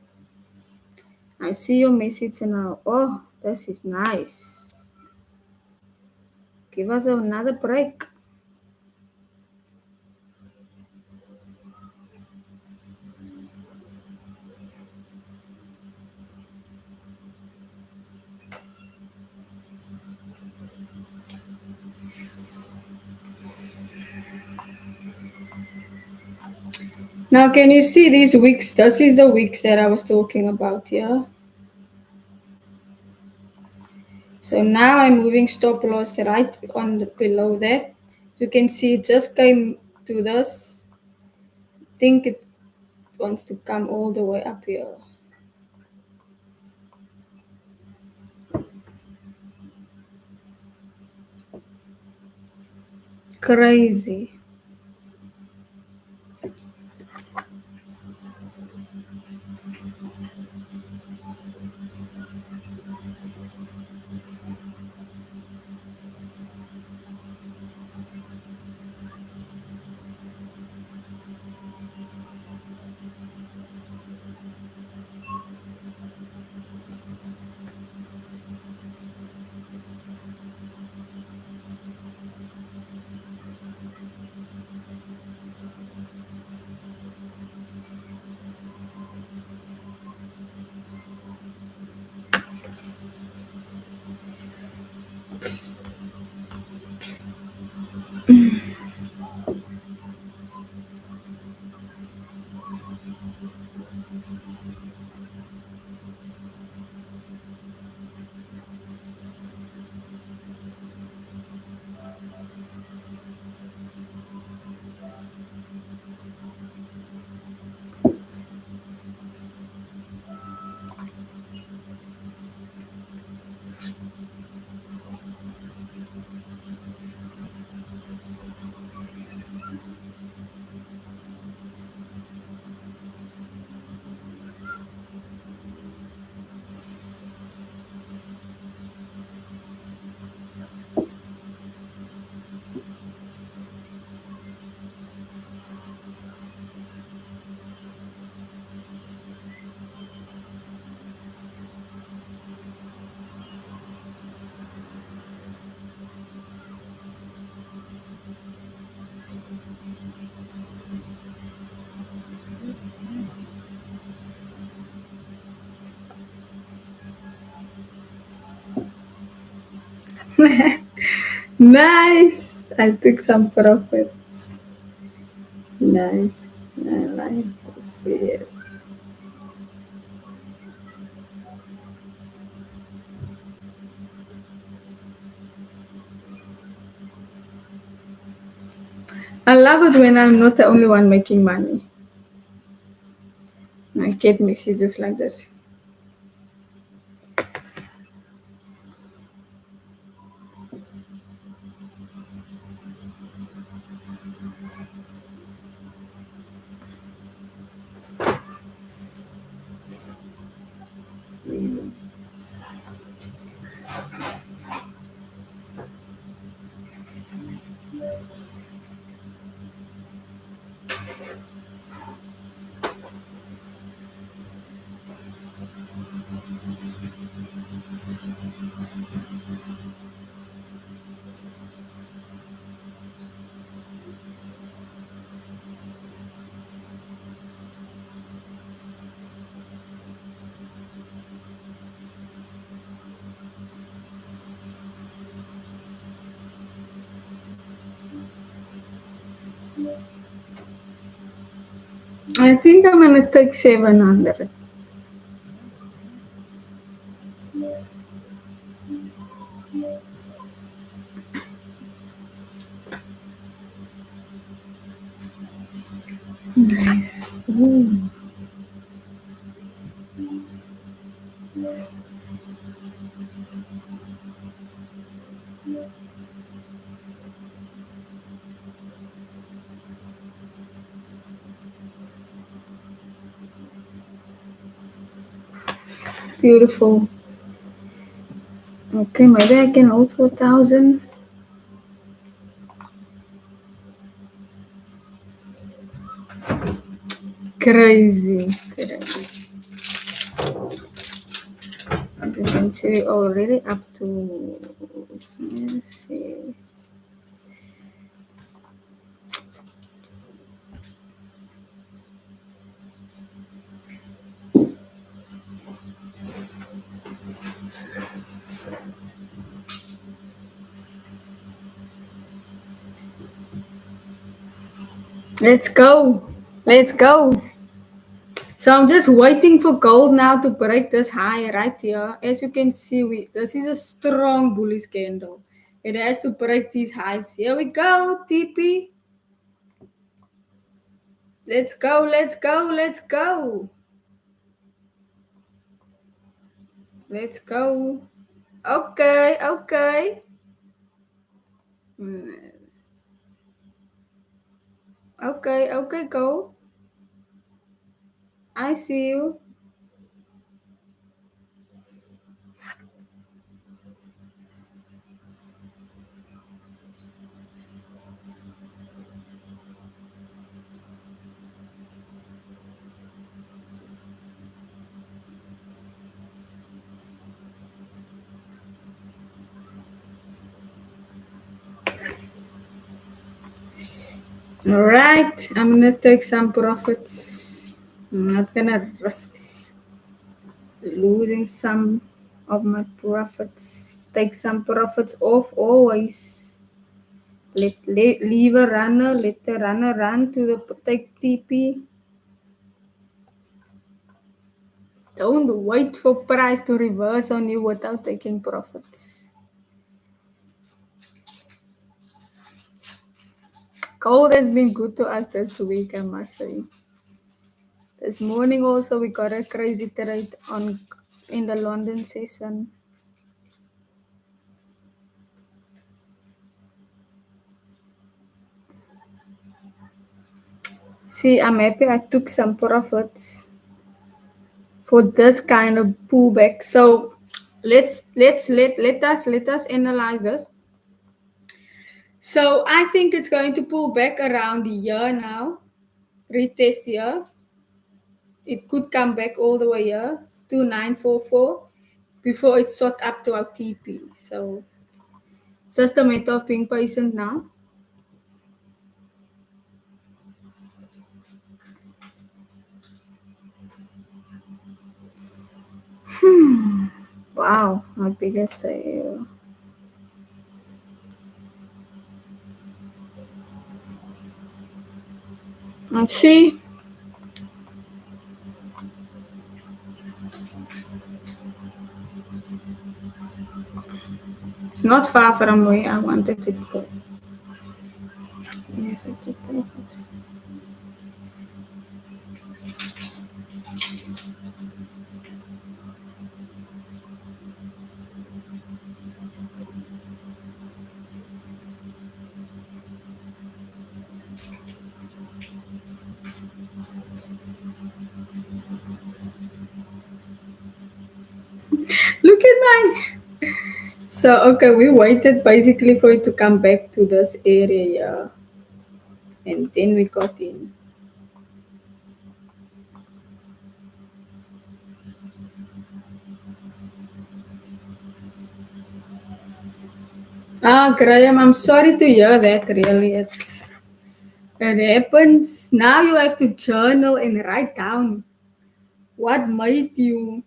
I see your message now. Oh, this is nice. Give us another break. Now, can you see these wicks? This is the wicks that I was talking about here. So now I'm moving stop loss right on the, below that. You can see it just came to this. I think it wants to come all the way up here. Crazy. Nice. I took some profits. Nice. I like to see it. I love it when I'm not the only one making money. I get messages like that. I think I'm gonna take 700. Nice. Ooh, beautiful. Okay, maybe I can hold 4,000. Crazy. Crazy. As you can see, we're already up to. Let's see. Let's go. Let's go. So I'm just waiting for gold now to break this high right here. As you can see, this is a strong bullish candle. It has to break these highs. Here we go, TP. Let's go, let's go, let's go. Let's go. Okay, okay. Mm, okay, okay, go. I see you. All right, I'm gonna take some profits. I'm not gonna risk losing some of my profits. Take some profits off always. Leave a runner, let the runner run to the take TP. Don't wait for price to reverse on you without taking profits. Gold has been good to us this week, I must say. This morning also we got a crazy trade on in the London session. See, I'm happy I took some profits for this kind of pullback. So let us analyze this. So I think it's going to pull back around the year now, retest here. It could come back all the way here to 944 before it's shot up to our TP. So it's just a matter of being patient now. Wow, my biggest fail. And see, it's not far from where I wanted it to go. Yes, I did take it. Look at my. So okay, we waited basically for it to come back to this area, and then we got in. Ah, Graham, I'm sorry to hear that. Really, it happens. Now you have to journal and write down what made you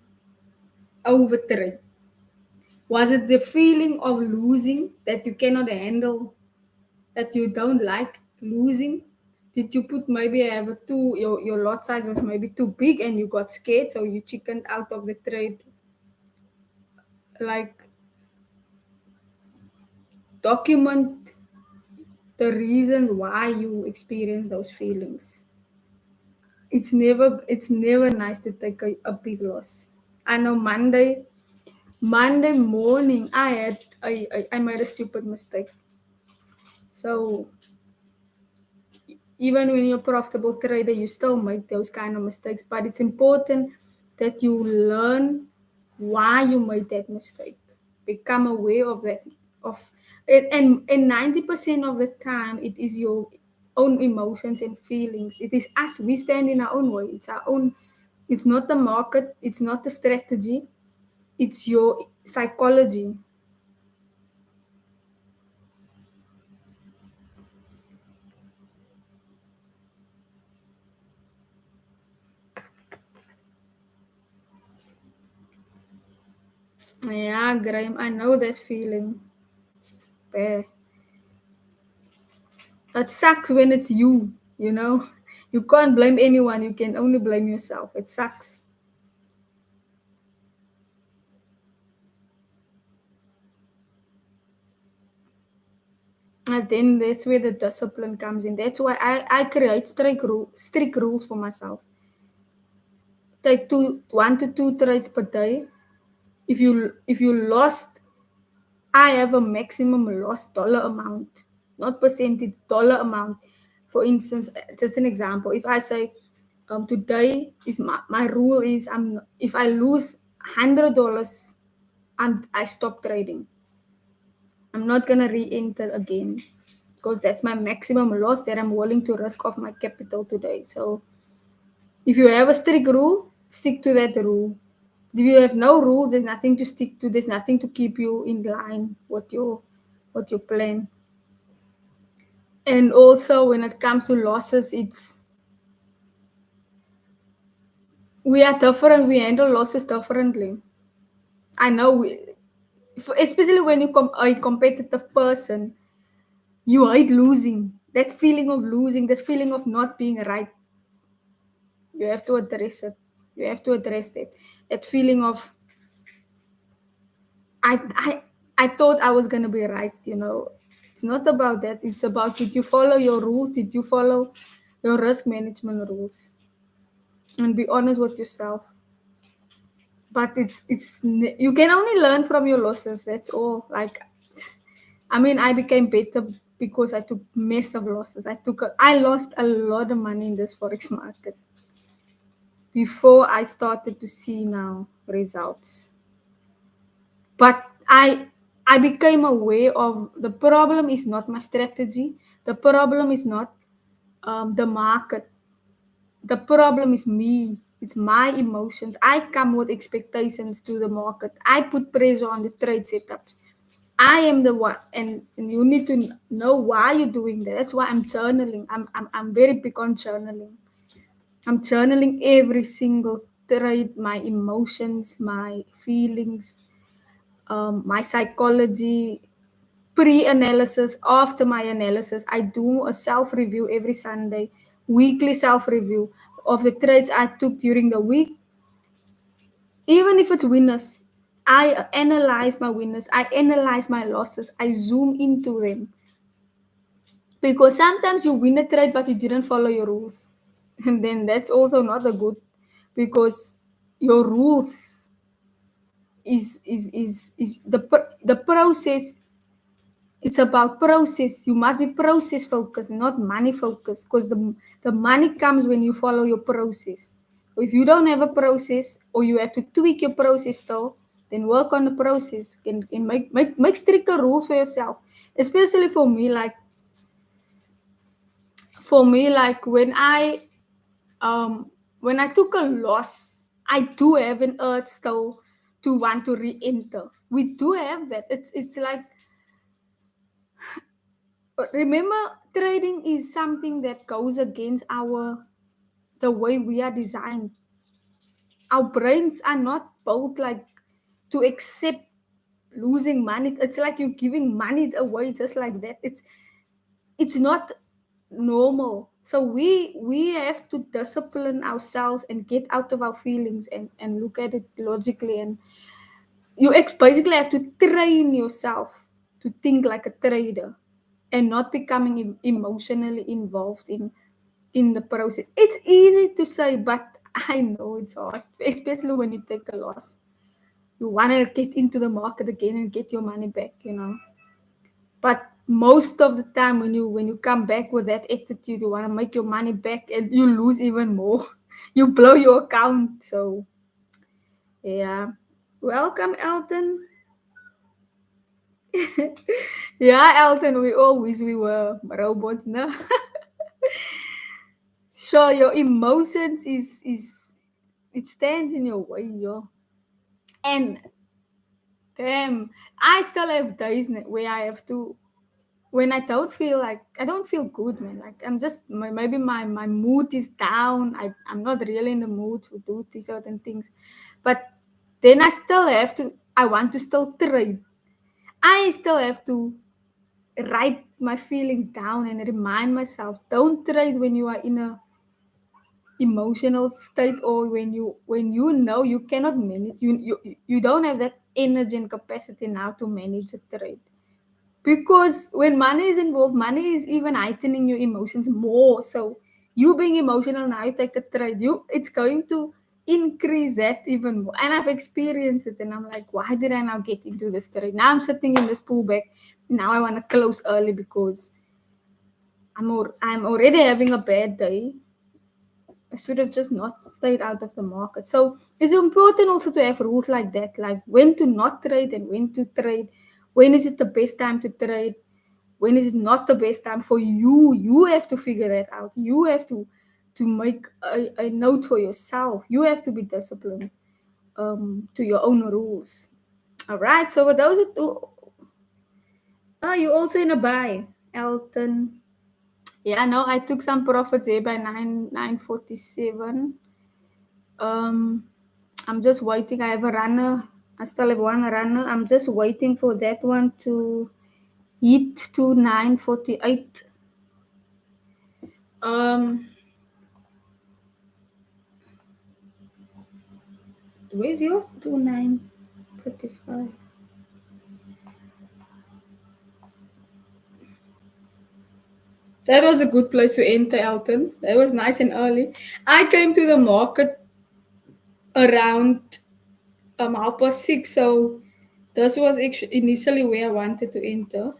overtrade. Was it the feeling of losing that you cannot handle, that you don't like losing? Did you put maybe have a too your lot size was maybe too big and you got scared, so you chickened out of the trade? Like document the reasons why you experience those feelings. It's never nice to take a big loss. I know Monday morning I made a stupid mistake. So even when you're a profitable trader, you still make those kind of mistakes. But it's important that you learn why you made that mistake. Become aware of that. Of it, and 90% of the time, it is your own emotions and feelings. It is us. We stand in our own way. It's our own. It's not the market. It's not the strategy. It's your psychology. Yeah, Graham, I know that feeling. Eh, it sucks when it's you, you know. You can't blame anyone, you can only blame yourself. It sucks. And then that's where the discipline comes in. That's why I create strict rules for myself. Take 1 to 2 trades per day. If you lost, I have a maximum loss dollar amount, not percentage, dollar amount. For instance, just an example, if I say today is my rule is if I lose $100, I stop trading. I'm not gonna re-enter again because that's my maximum loss that I'm willing to risk of my capital today. So if you have a strict rule, stick to that rule. If you have no rules, there's nothing to stick to. There's nothing to keep you in line with your plan. And also, when it comes to losses, we are different. We handle losses differently. I know, especially when you a competitive person, you hate losing. That feeling of losing, that feeling of not being right, you have to address it. You have to address that. That feeling of I I I thought I was gonna be right. It's not about that. It's about did you follow your rules? Did you follow your risk management rules? And be honest with yourself. But you can only learn from your losses. That's all. Like I mean, I became better because I took massive losses. I lost a lot of money in this forex market before I started to see now results. But I became aware of the problem is not my strategy. The problem is not the market. The problem is me. It's my emotions. I come with expectations to the market. I put pressure on the trade setups. I am the one, and you need to know why you're doing that. That's why I'm journaling. I'm very big on journaling. I'm journaling every single trade my emotions, my feelings, my psychology, pre-analysis, after my analysis. I do a self-review every Sunday, weekly self-review of the trades I took during the week, even if it's winners. I analyze my winners, I analyze my losses, I zoom into them. Because sometimes you win a trade but you didn't follow your rules. And then that's also not a good, because your rules is the process. It's about process. You must be process focused, not money focused, because the money comes when you follow your process. If you don't have a process, or you have to tweak your process still, then work on the process and make stricter rules for yourself. Especially for me, like when I took a loss, I do have an urge still to want to re-enter. We do have that. It's like, remember, trading is something that goes against the way we are designed. Our brains are not built like to accept losing money. It's like you're giving money away just like that. It's not normal. So we have to discipline ourselves and get out of our feelings and look at it logically. And basically have to train yourself to think like a trader and not becoming emotionally involved in the process. It's easy to say, but I know it's hard, especially when you take a loss. You want to get into the market again and get your money back. But most of the time, when you come back with that attitude, you want to make your money back, and you lose even more. You blow your account. So yeah, welcome, Elton. Yeah, Elton. We all wish we were robots, no? Sure, your emotions is it stands in your way, yo. And damn, I still have days where I have to, when I don't feel good, man. Like I'm just maybe my mood is down. I'm not really in the mood to do these certain things, but then I want to still trade. I still have to write my feelings down and remind myself, don't trade when you are in a emotional state, or when you know you cannot manage, you don't have that energy and capacity now to manage a trade. Because when money is involved, money is even heightening your emotions more. So you being emotional now, you take a trade, it's going to increase that even more. And I've experienced it, and I'm like, why did I now get into this trade? Now I'm sitting in this pullback. Now I want to close early because I'm already having a bad day. I should have just not stayed out of the market. So it's important also to have rules like that, like when to not trade and when to trade. When is it the best time to trade? When is it not the best time for you? You have to figure that out. You have to make a note for yourself. You have to be disciplined to your own rules. All right. So for those who, you also in a buy, Elton. Yeah, no, I took some profits there by 947. Um, I'm just waiting. I have a runner. I still have one runner. I'm just waiting for that one to hit to 948. Um, where's yours? 2935. That was a good place to enter, Elton. That was nice and early. I came to the market around 6:30, so this was actually initially where I wanted to enter,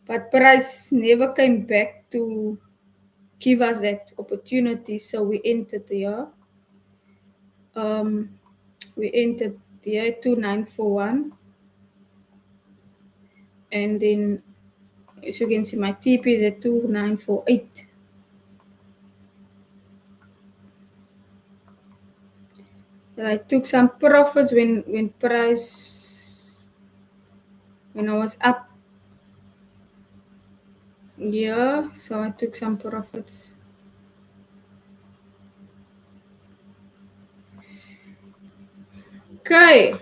but price never came back to give us that opportunity, so we entered here. Um, we entered here 2941, and then as you can see, my TP is at 2948. I took some profits when price when I was up. Yeah, so I took some profits. Okay.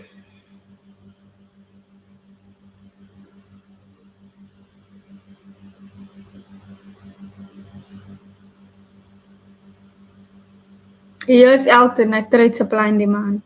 Here's alternate trade supply and demand.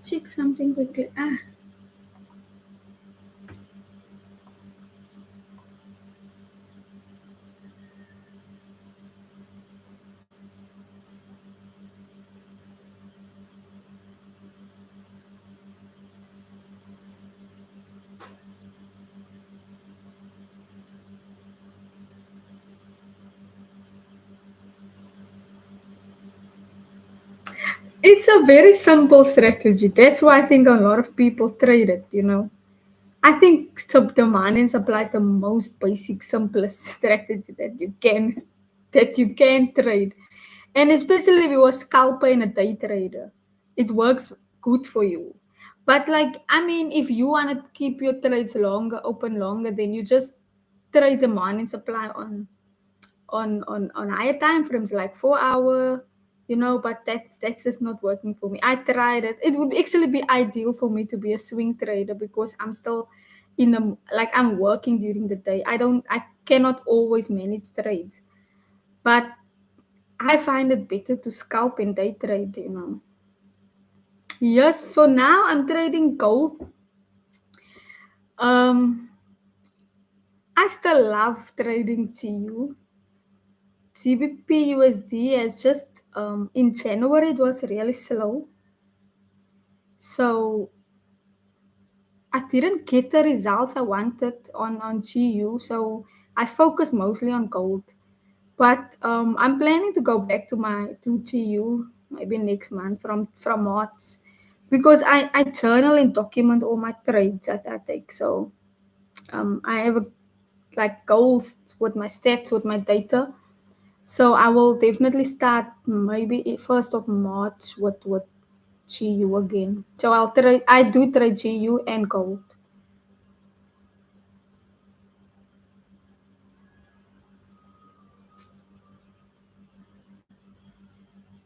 Check something quickly. It's a very simple strategy. That's why I think a lot of people trade it. I think demand and supply is the most basic, simplest strategy that you can trade. And especially if you're a scalper and a day trader, it works good for you. But like, I mean, if you want to keep your trades longer, open longer, then you just trade demand and supply on higher time frames like 4 hour, but that's just not working for me. I tried it. It would actually be ideal for me to be a swing trader because I'm still in the like I'm working during the day. I cannot always manage trades. But I find it better to scalp and day trade. Yes, so now I'm trading gold. Um I still love trading GU. GBP USD has just in January it was really slow. So I didn't get the results I wanted on GU. So I focused mostly on gold. But I'm planning to go back to GU maybe next month from March because I journal and document all my trades that I take. So I have like goals with my stats with my data. So I will definitely start maybe 1st of March with GU again. So I do trade GU and gold.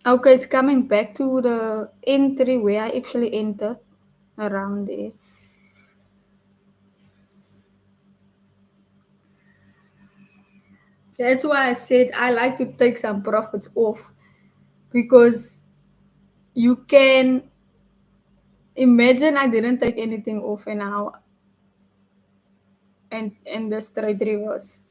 Okay, it's coming back to the entry where I actually entered around there. That's why I said I like to take some profits off because you can imagine I didn't take anything off and now and the straight reverse.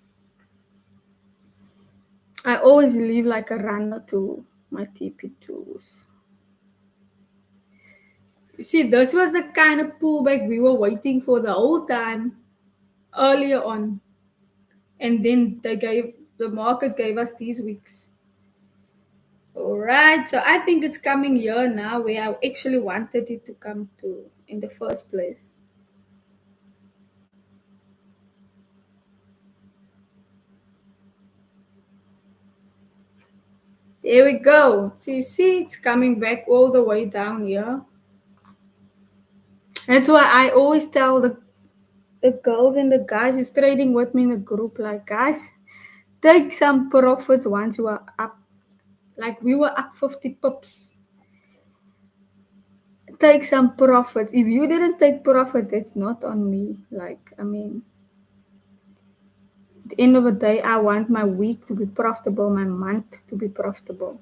I always leave like a runner to my TP2s. You see, this was the kind of pullback we were waiting for the whole time earlier on, and then the market gave us these weeks. All right, so I think it's coming here now where I actually wanted it to come to in the first place. There we go. So you see, it's coming back all the way down here. That's why I always tell the girls and the guys who's trading with me in the group, like, guys, take some profits once you are up. Like we were up 50 pips. take some profit. If you didn't take profit, it's not on me. Like, I mean, at the end of the day, I want my week to be profitable, my month to be profitable.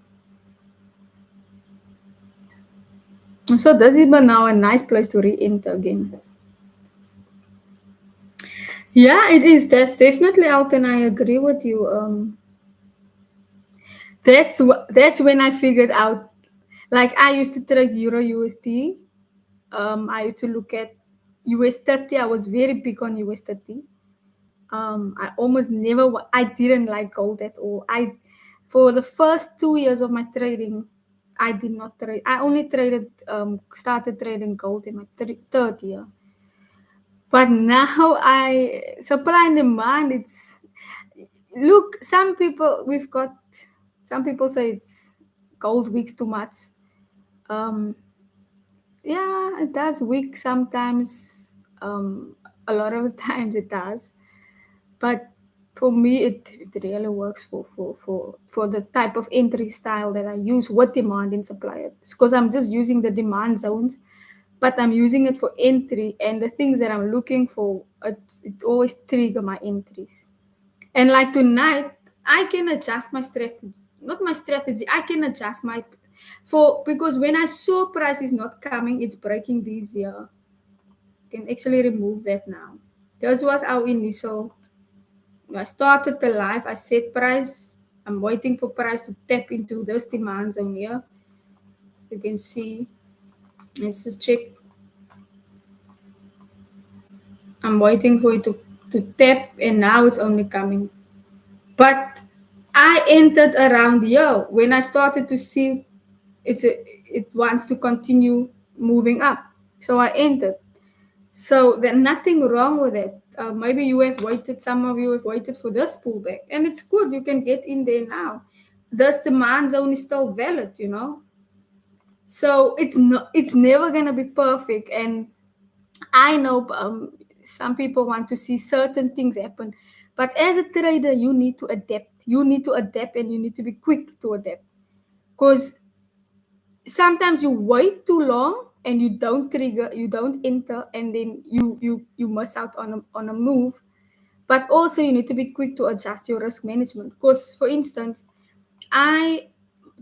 So this is but now a nice place to re-enter again. Yeah, it is. That's definitely out, and I agree with you. That's when I figured out. Like I used to trade Euro USD. I used to look at US 30. I was very big on US 30. I almost never. I didn't like gold at all. For the first 2 years of my trading, I did not trade. I only started trading gold in my third year. But now I supply and demand. Look. Some people say it's gold weeks too much. Um, yeah, it does weak sometimes. A lot of the times it does. But for me, it really works for the type of entry style that I use with demand and supply. Because I'm just using the demand zones, but I'm using it for entry and the things that I'm looking for. It always trigger my entries. And like tonight, I can adjust my strategy. Not my strategy. I can adjust my for because when I saw price is not coming, it's breaking this year. Can actually remove that now. This was our initial. I started the live. I set price. I'm waiting for price to tap into this demand zone here. You can see. Let's just check. I'm waiting for it to tap, and now it's only coming. But I entered around here when I started to see it wants to continue moving up. So I entered. So there's nothing wrong with it. Maybe you have waited, some of you have waited for this pullback, and it's good. You can get in there now. This demand zone is still valid. So it's never gonna be perfect, and I know some people want to see certain things happen, but as a trader, you need to adapt. You need to adapt, and you need to be quick to adapt. Because sometimes you wait too long and you don't trigger, you don't enter, and then you miss out on a move. But also you need to be quick to adjust your risk management. Because for instance, I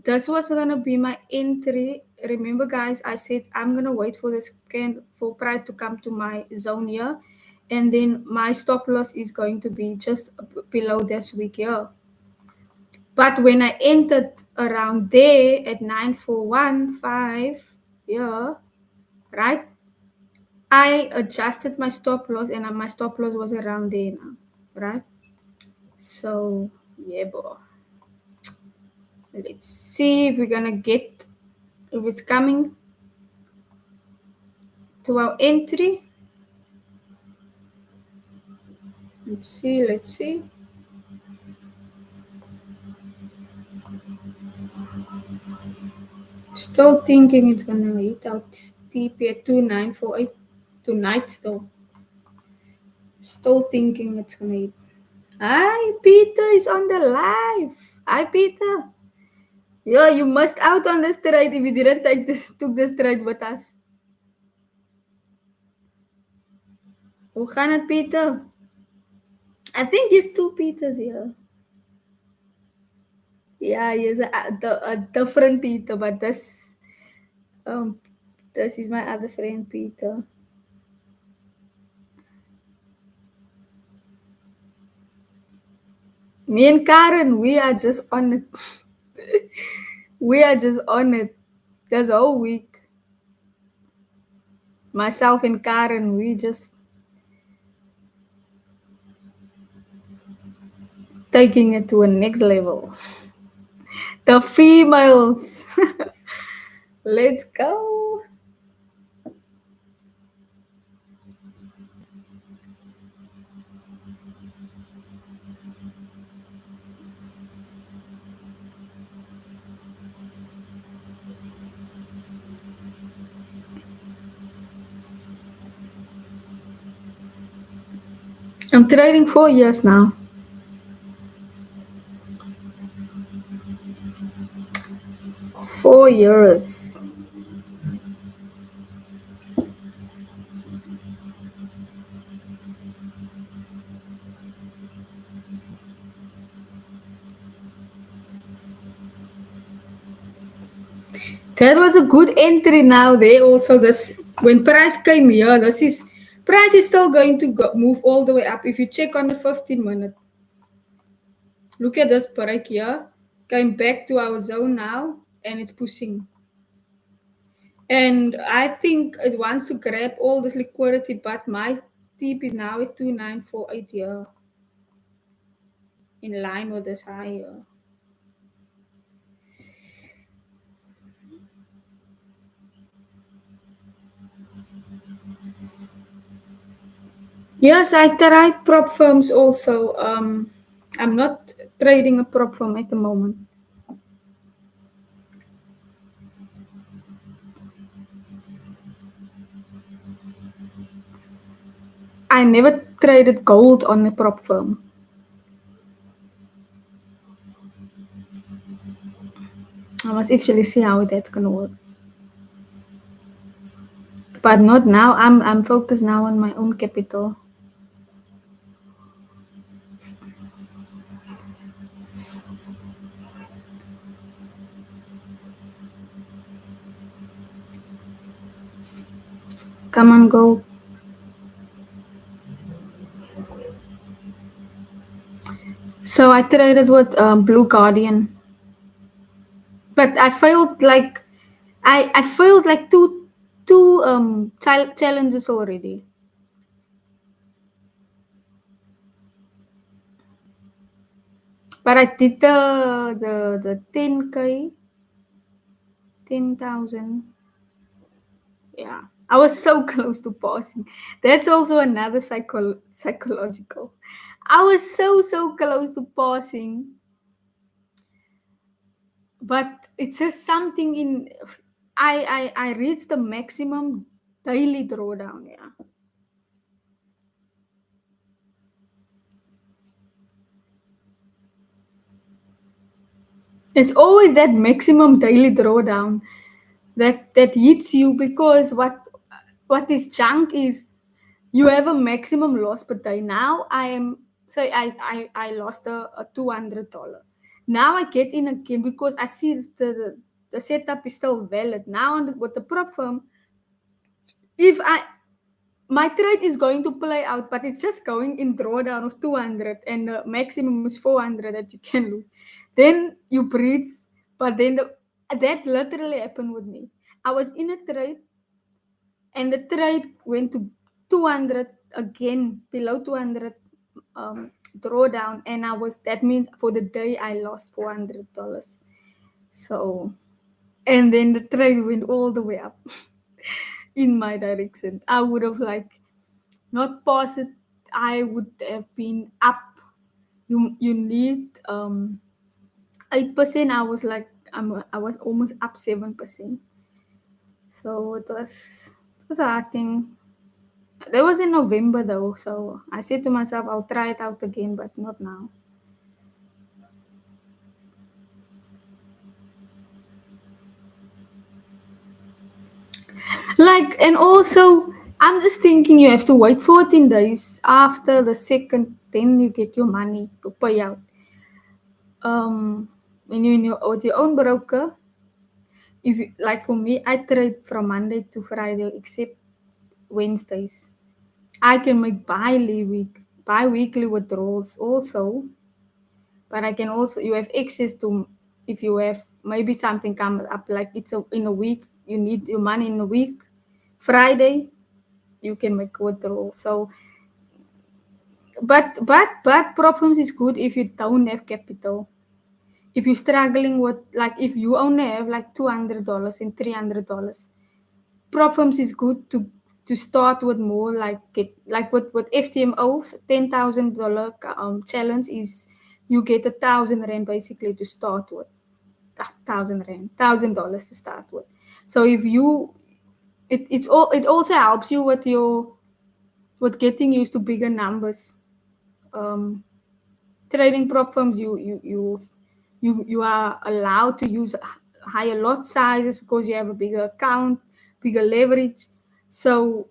this was gonna be my entry. Remember, guys, I said I'm gonna wait for this for price to come to my zone here, and then my stop loss is going to be just below this week here. But when I entered around there at 9415, yeah, right? I adjusted my stop loss, and my stop loss was around there now, right? So yeah, boy. Let's see if we're gonna get if it's coming to our entry. Let's see, let's see. Still thinking it's gonna hit out TP at 2948 tonight still. Still thinking it's gonna hit. Hi, Peter is on the live. Hi, Peter. Yeah, you missed out on this trade if you didn't took this trade with us. Hoe gaan het, Peter? I think he's two Peters here. Yeah, he's a different Peter, but um this is my other friend Peter. Me and Karen, we are just on it. We are just on it. This whole week. Myself and Karen, we just taking it to a next level. The females. Let's go. I'm trading 4 years now. 4 years. That was a good entry now there also this when price came here, this is price is still going to move all the way up. If you check on the 15 minute, look at this break here, came back to our zone now and it's pushing. And I think it wants to grab all this liquidity, but my tip is now at 2948 here in line with this higher. Yes, I tried prop firms also. I'm not trading a prop firm at the moment. I never traded gold on a prop firm. I must actually see how that's gonna work. But not now. I'm focused now on my own capital. Come on, gold. So I traded with Blue Guardian, but I failed like I failed like two challenges already. But I did the 10K, 10,000. Yeah, I was so close to passing. That's also another psychological. I was so close to passing, but it says something in. I reached the maximum daily drawdown. Yeah, it's always that maximum daily drawdown that hits you because what is junk is you have a maximum loss per day. Now I am say I lost a $200. Now I get in again because I see the setup is still valid. Now on with the prop firm, if I my trade is going to play out, but it's just going in drawdown of 200 and the maximum is 400 that you can lose. Then you breathe, but then that literally happened with me. I was in a trade and the trade went to 200 again, below 200 drawdown, and I was that means for the day I lost $400. So, and then the trade went all the way up in my direction. I would have like not paused it. I would have been up. You need 8%. I was almost up 7%. So it was a hard thing. That was in November though, so I said to myself, I'll try it out again, but not now. Like, and also, I'm just thinking you have to wait 14 days after the second, then you get your money to pay out. When you're in with your own broker, if you, like for me, I trade from Monday to Friday, except Wednesdays. I can make bi-weekly withdrawals also, but I can also you have access to if you have maybe something comes up like in a week you need your money in a week. Friday you can make withdrawal. So but problems is good if you don't have capital. If you're struggling with like if you only have like $200 and $300, problems is good to start with more like get like with FTMO's $10,000 challenge is you get 1,000 rand basically to start with. 1,000 rand, $1,000 to start with. So if you it also helps you with your with getting used to bigger numbers. Um, Trading prop firms you are allowed to use higher lot sizes because you have a bigger account, bigger leverage. So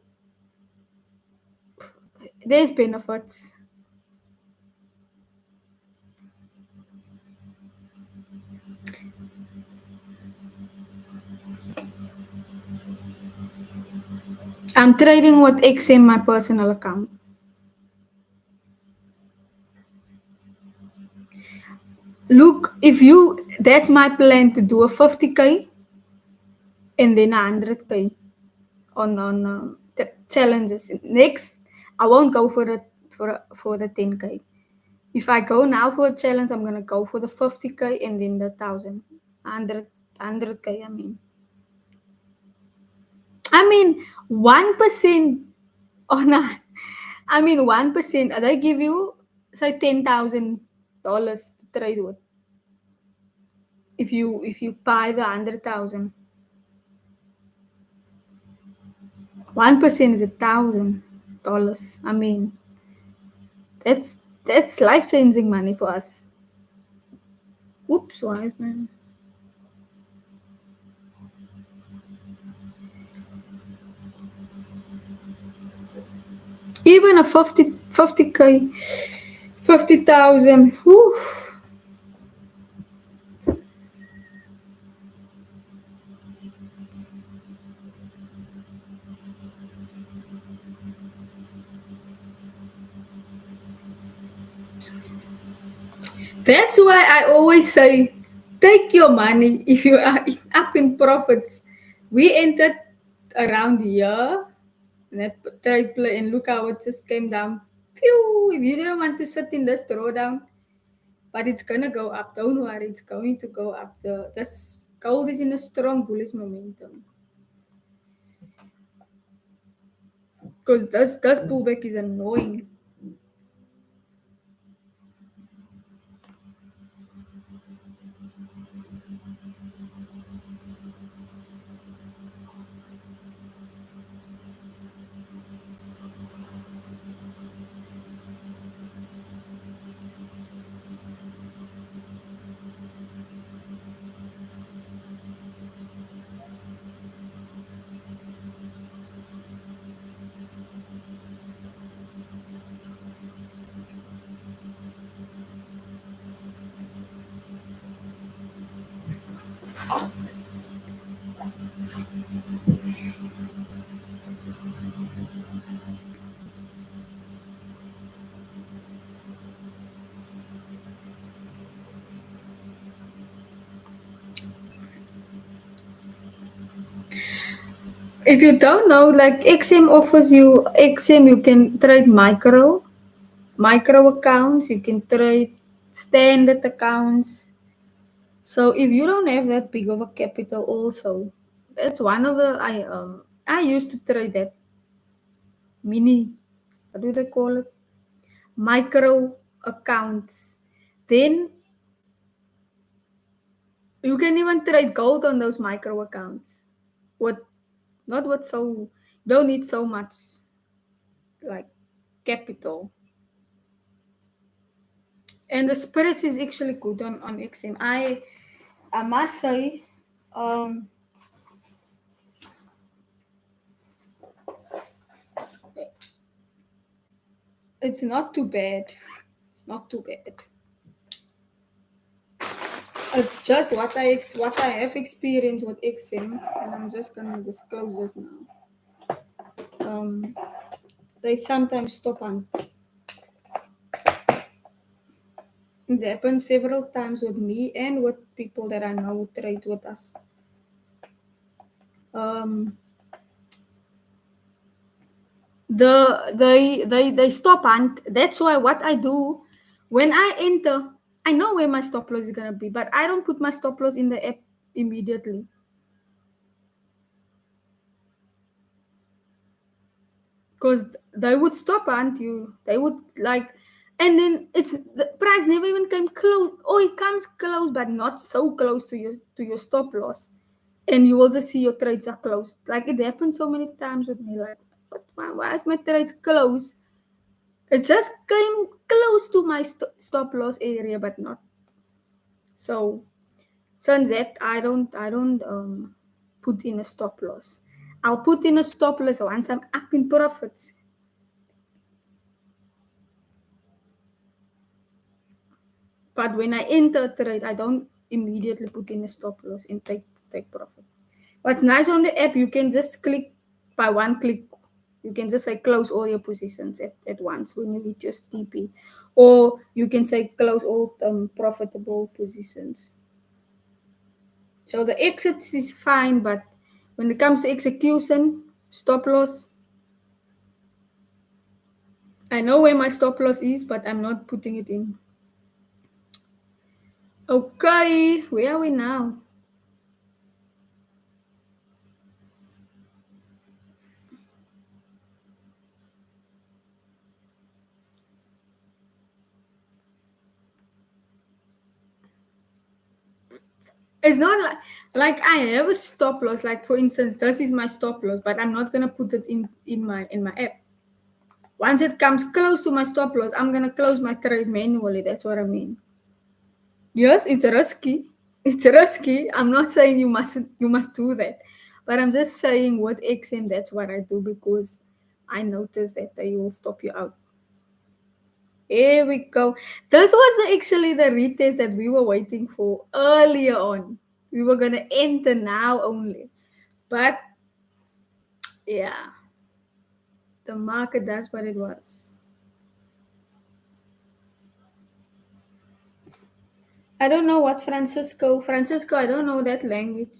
there's benefits. I'm trading with XM, my personal account. Look, if you, that's my plan to do a 50K and then a 100K on the challenges. Next, I won't go for the 10K. If I go now for a challenge, I'm gonna go for the 50K and then the 100K. I mean 1% on a, I mean 1%. They give you say $10,000 to trade with. If you buy the 100,000, 1% is $1,000. I mean that's life changing money for us. Oops, wise man. Even a 50K, 50,000. Whew. That's why I always say, take your money if you are up in profits. We entered around here, and that trade play, and look how it just came down. Phew! If you didn't want to sit in this drawdown, but it's gonna go up. Don't worry, it's going to go up. This gold is in a strong bullish momentum because this pullback is annoying. If you don't know, like XM offers you XM, you can trade micro accounts, you can trade standard accounts. So if you don't have that big of a capital also, that's one of the I used to trade that mini, what do they call it? Micro accounts. Then you can even trade gold on those micro accounts. What not what so don't need so much like capital. And the spirits is actually good on XM. I must say, um, it's not too bad. It's not too bad. It's just what I have experienced with XM, and I'm just gonna disclose this now. Um, they sometimes stop on. It happened several times with me and with people that I know who trade with us. Um, they stop hunt. That's why what I do when I enter, I know where my stop loss is gonna be, but I don't put my stop loss in the app immediately because they would stop hunt you. They would like, and then it's the price never even came close. Oh, it comes close, but not so close to your stop loss, and you will just see your trades are closed. Like it happened so many times with me. Like, why is my trades closed? It just came close to my stop loss area, but not. So since that, I don't put in a stop loss. I'll put in a stop loss once I'm up in profits. But when I enter a trade, I don't immediately put in a stop loss and take profit. What's nice on the app, you can just click by one click. You can just say close all your positions at once when you hit your TP. Or you can say close all profitable positions. So the exits is fine, but when it comes to execution, stop loss, I know where my stop loss is, but I'm not putting it in. Okay, where are we now? It's not like I have a stop loss. Like for instance, this is my stop loss, but I'm not gonna put it in my app. Once it comes close to my stop loss, I'm gonna close my trade manually. That's what I mean. Yes, it's risky. It's risky. I'm not saying you must do that, but I'm just saying with XM that's what I do because I noticed that they will stop you out. Here we go. This was actually the retest that we were waiting for earlier on. We were gonna enter now only, but yeah, the market that's what it was. I don't know what Francisco. Francisco, I don't know that language.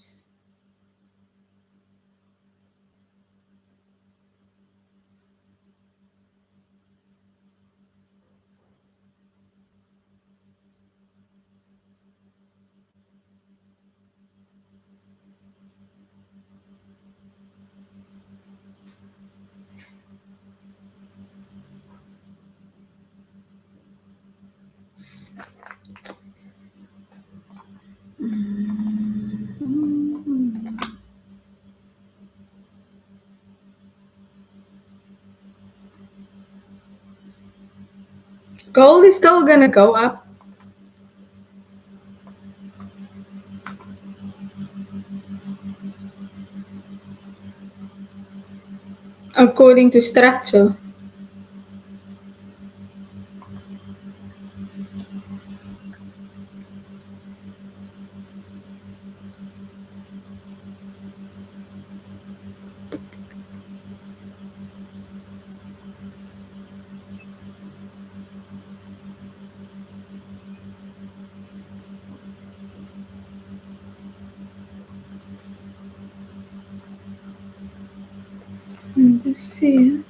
Gold is still gonna go up according to structure. Let's see.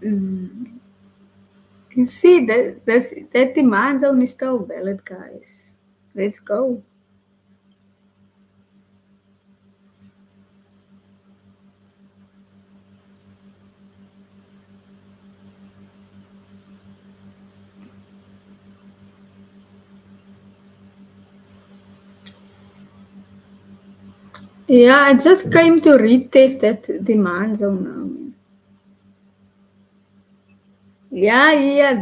Mm. You see, that demand zone is still valid, guys. Let's go. Yeah, I just came to retest that demand zone now. Yeah, yeah,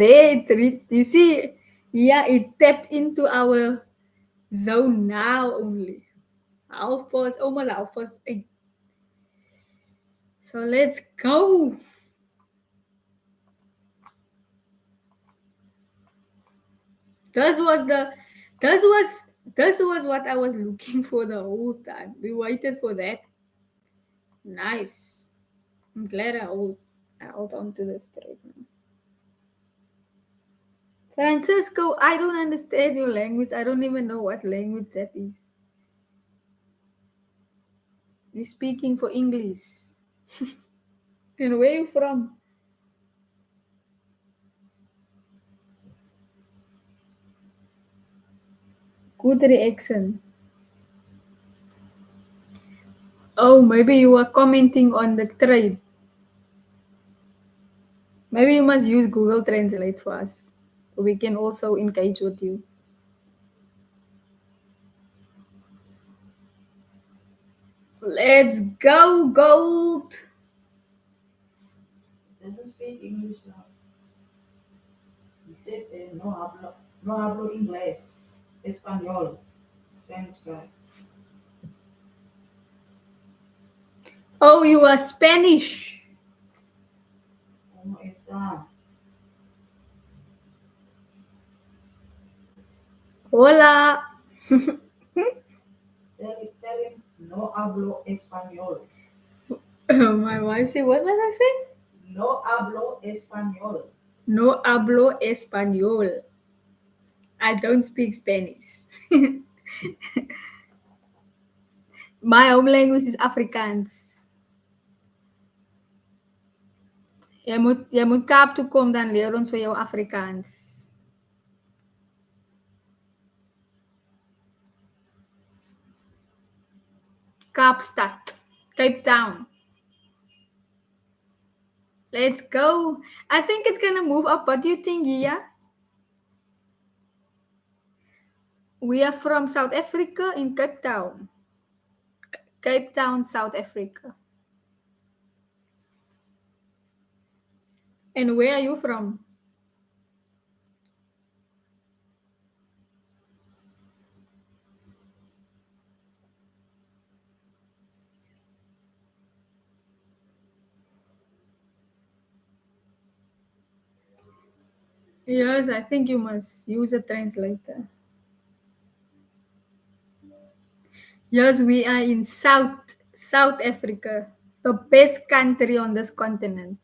you see, yeah, it tapped into our zone now only. Half past, almost half past 8. So let's go. This was the, this was, this was what I was looking for the whole time. We waited for that. Nice. I'm glad I hold on to this straight now. Francisco, I don't understand your language. I don't even know what language that is. You're speaking for English. And where you from? Good reaction. Oh, maybe you are commenting on the trade. Maybe you must use Google Translate for us. So we can also engage with you. Let's go, gold. Doesn't speak English now. He said no hablo inglés, español, Spanish guy. Oh, you are Spanish. ¿Cómo está? Hola. Tell him no hablo español. My wife said, what was I saying? No hablo español. No hablo español. I don't speak Spanish. My home language is Afrikaans. Jy moet Kaap toe kom, dan leer ons vir jou Afrikaans. Kaapstad, Cape Town. Let's go. I think it's gonna move up. What do you think, Gia? We are from South Africa in Cape Town. Cape Town, South Africa. And where are you from? Yes, I think you must use a translator. Yes, we are in South Africa, the best country on this continent.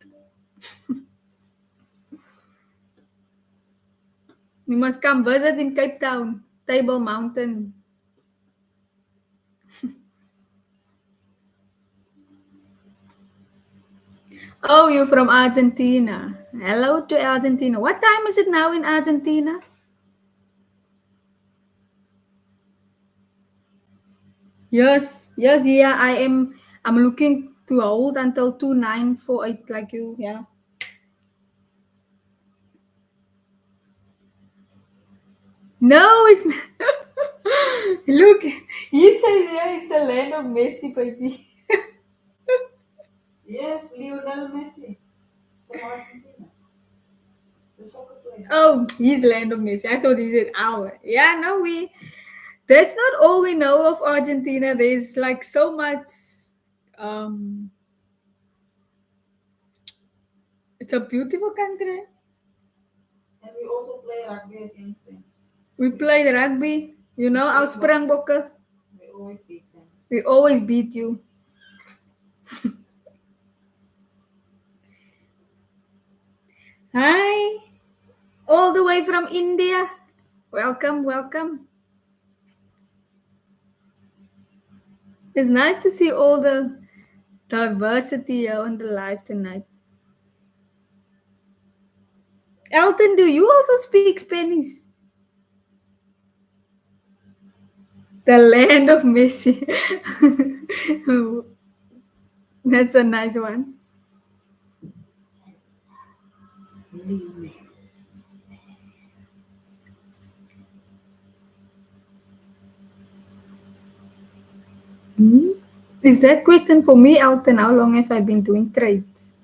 You must come visit in Cape Town, Table Mountain. Oh, you're from Argentina. Hello to Argentina. What time is it now in Argentina? Yes, yes, yeah. I am. I'm looking to hold until 2948 like you. Yeah. No, it's look. He says yeah, it's the land of Messi, baby. Yes, Lionel Messi from Argentina, the soccer player. Oh, he's land of Messi. I thought he said our. Yeah, no, we. That's not all we know of Argentina. There's like so much. Um, it's a beautiful country. And we also play rugby against them. We played rugby. You know, our Springbokken. We always beat them. We always beat you. Hi, all the way from India. Welcome, welcome. It's nice to see all the diversity here on the live tonight. Elton, do you also speak Spanish? The land of Messi. That's a nice one. Hmm? Is that question for me, Elton? How long have I been doing trades?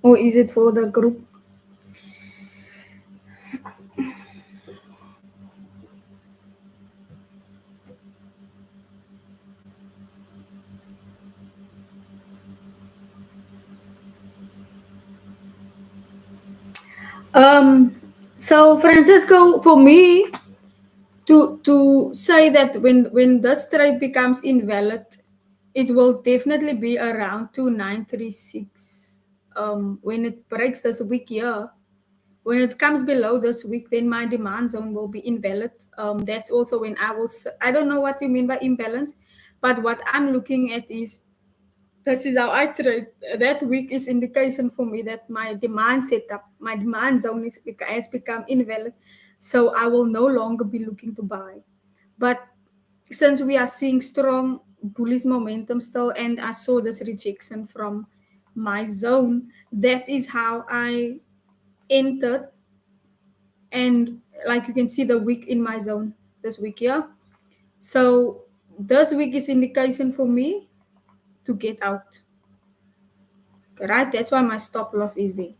Or is it for the group? Um, so Francisco, for me, to say that when this trade becomes invalid, it will definitely be around 2936. When it breaks this week here, when it comes below this week, then my demand zone will be invalid. That's also when I will. I don't know what you mean by imbalance, but what I'm looking at is this is how I trade. That week is indication for me that my demand setup, my demand zone has become invalid. So I will no longer be looking to buy. But since we are seeing strong bullish momentum still, and I saw this rejection from my zone, that is how I entered. And like you can see the week in my zone this week, yeah. So this week is indication for me to get out. Right? That's why my stop loss is there.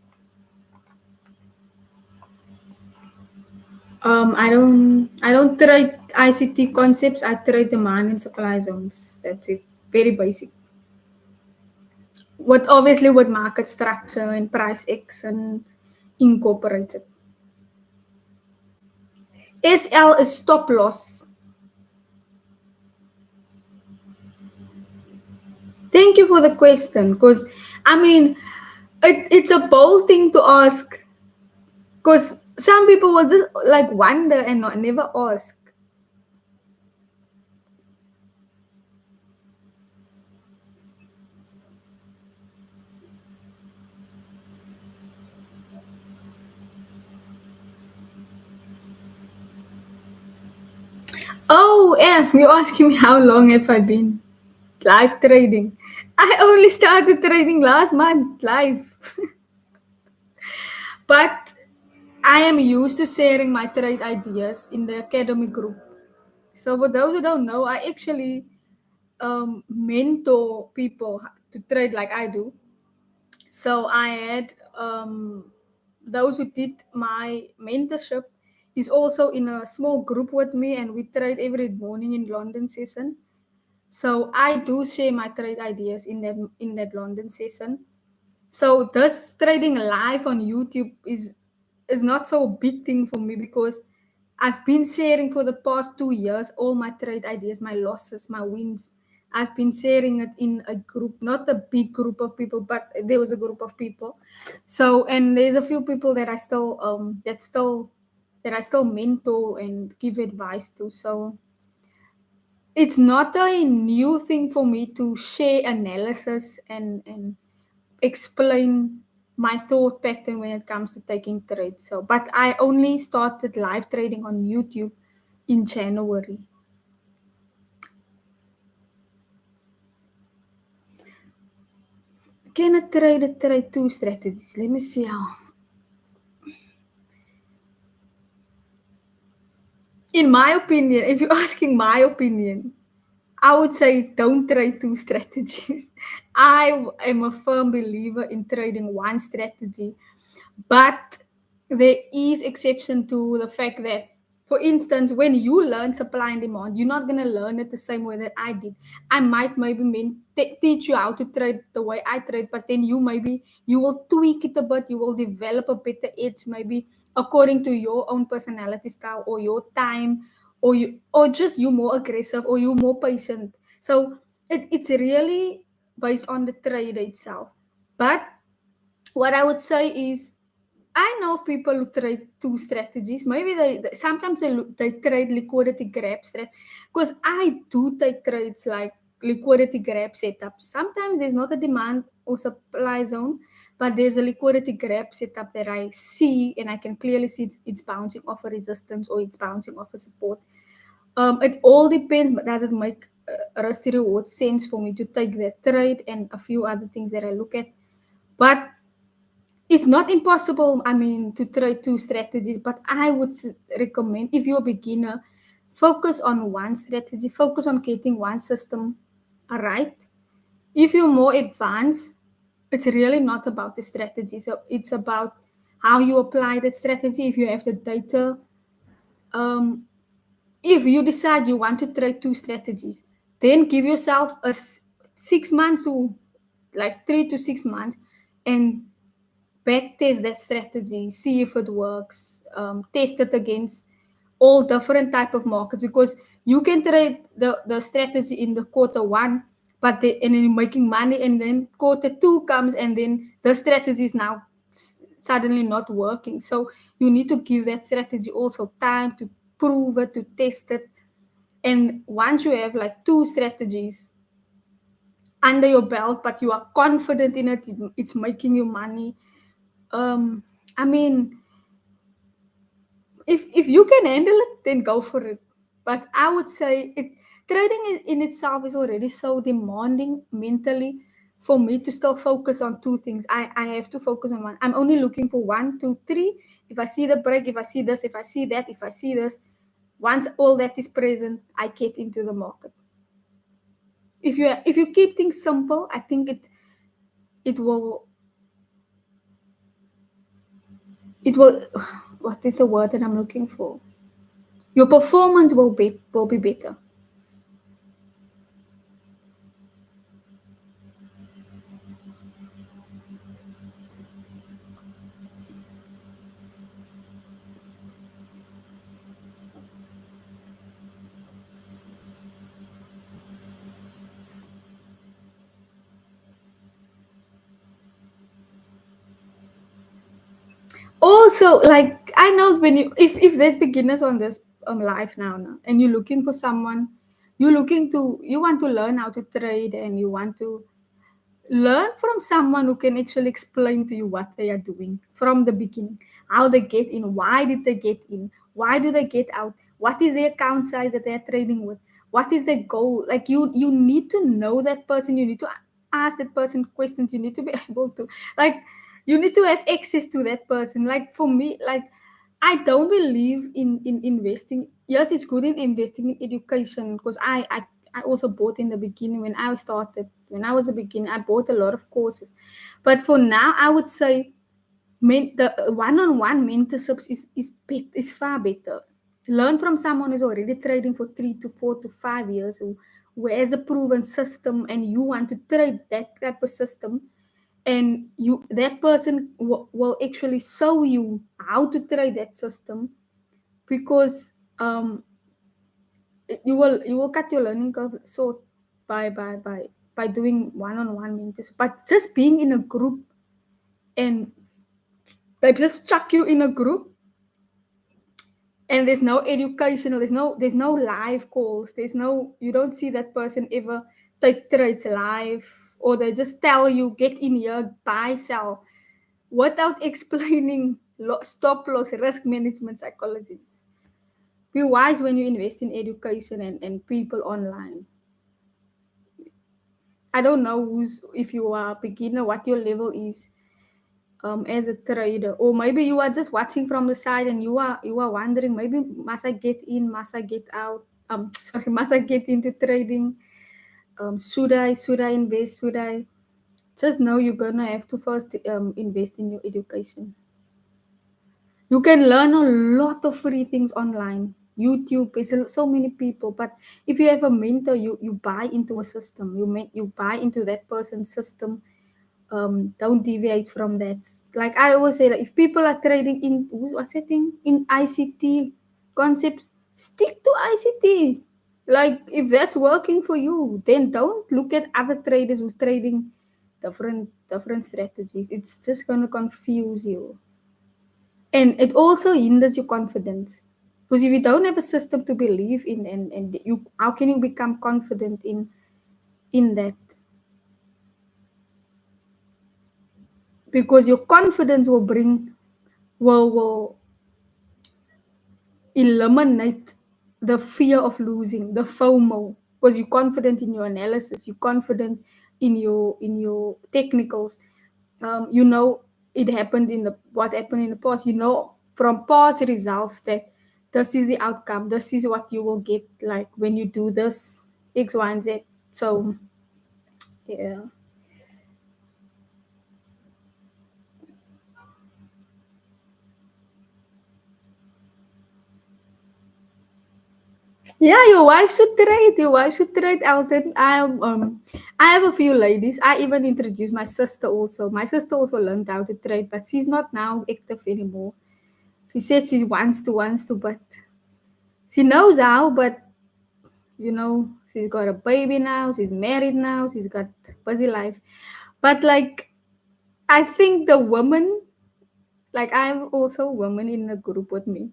I don't trade ICT concepts. I trade demand and supply zones. That's it. Very basic. With obviously with market structure and price action incorporated. SL is stop loss. Thank you for the question. Because I mean, it's a bold thing to ask. Because some people will just like wonder and not never ask. Oh, yeah, you're asking me how long have I been live trading? I only started trading last month live. But I am used to sharing my trade ideas in the academy group. So for those who don't know, I actually mentor people to trade like I do. So I had those who did my mentorship is also in a small group with me, and we trade every morning in London session. So I do share my trade ideas in that London session. So thus trading live on YouTube is not so big thing for me because I've been sharing for the past 2 years all my trade ideas, my losses, my wins. I've been sharing it in a group, not a big group of people, but there was a group of people. So and there's a few people that I still mentor and give advice to. So it's not a new thing for me to share analysis and explain my thought pattern when it comes to taking trades. So, but I only started live trading on YouTube in January. Can I trade two strategies? Let me see how. In my opinion, if you're asking my opinion, I would say don't trade two strategies. I am a firm believer in trading one strategy, but there is exception to the fact that, for instance, when you learn supply and demand, you're not going to learn it the same way that I did. I might maybe teach you how to trade the way I trade, but then you will tweak it a bit. You will develop a better edge, maybe according to your own personality style or your time, or just you more aggressive or you more patient. So it's really based on the trade itself. But what I would say is I know of people who trade two strategies. Maybe sometimes they trade liquidity grab strat because I do take trades like liquidity grab setups. Sometimes there's not a demand or supply zone. but there's a liquidity grab setup that I see, and I can clearly see it's bouncing off a resistance or it's bouncing off a support. It all depends, but does it make a rusty reward sense for me to take that trade and a few other things that I look at? But it's not impossible, I mean, to try two strategies, but I would recommend if you're a beginner, focus on one strategy, focus on getting one system right. If you're more advanced, it's really not about the strategy. So it's about how you apply that strategy. If you have the data, um, if you decide you want to try two strategies, then give yourself 6 months to like 3 to 6 months and back test that strategy, see if it works, test it against all different type of markets, because you can trade the strategy in the quarter one, but and then you're making money, and then quarter two comes and then the strategy is now suddenly not working. So you need to give that strategy also time to prove it, to test it. And once you have like two strategies under your belt, but you are confident in it, it's making you money. um I mean, if you can handle it, then go for it. But I would say trading in itself is already so demanding mentally for me to still focus on two things. I have to focus on one. I'm only looking for one, two, three. If I see the break, if I see this, if I see that, if I see this, once all that is present, I get into the market. If you keep things simple, I think it will it will what is the word that I'm looking for? Your performance will be better. Also, like, I know when you if there's beginners on this live now, and you're looking for someone, you want to learn how to trade, and you want to learn from someone who can actually explain to you what they are doing from the beginning, how they get in, why did they get in, why do they get out, what is their account size that they're trading with, what is their goal. Like, you need to know that person, you need to ask that person questions, you need to be able to, like, you need to have access to that person. Like, for me, like, I don't believe in investing. Yes, it's good in investing in education, because I also bought in the beginning when I started. When I was a beginner, I bought a lot of courses. But for now, I would say the one-on-one mentorships is far better. Learn from someone who's already trading for 3 to 4 to 5 years, who has a proven system, and you want to trade that type of system, and that person will actually show you how to trade that system, because you will cut your learning curve so by doing one-on-one mentors. But just being in a group, and they just chuck you in a group, and there's no education, or there's no live calls, you don't see that person ever take trades live, or they just tell you get in here, buy, sell, without explaining stop loss, risk management, psychology. Be wise when you invest in education and people online. I don't know if you are a beginner, what your level is, as a trader, or maybe you are just watching from the side, and you are wondering, maybe must I get in, must I get out, sorry, must I get into trading, should I invest, should I just know you're gonna have to first invest in your education. You can learn a lot of free things online. YouTube is so many people, but if you have a mentor, you buy into a system. You buy into that person's system. Don't deviate from that. Like I always say, like, if people are trading in what's that thing, in ICT concepts, stick to ICT. Like, if that's working for you, then don't look at other traders who's trading different strategies. It's just gonna confuse you. And it also hinders your confidence, because if you don't have a system to believe in, and you how can you become confident in that? because your confidence will eliminate the fear of losing, the FOMO, because you're confident in your analysis, you're confident in your technicals. You know it happened in the what happened in the past. You know from past results that this is the outcome. This is what you will get like when you do this X, Y, and Z. So yeah. Yeah, your wife should trade. Your wife should trade, Elton. I have a few ladies. I even introduced my sister also. My sister also learned how to trade, but she's not now active anymore. She said she wants to, but she knows how, but she's got a baby now, she's married now, she's got busy life. But like I think the woman, like I have also women in the group with me.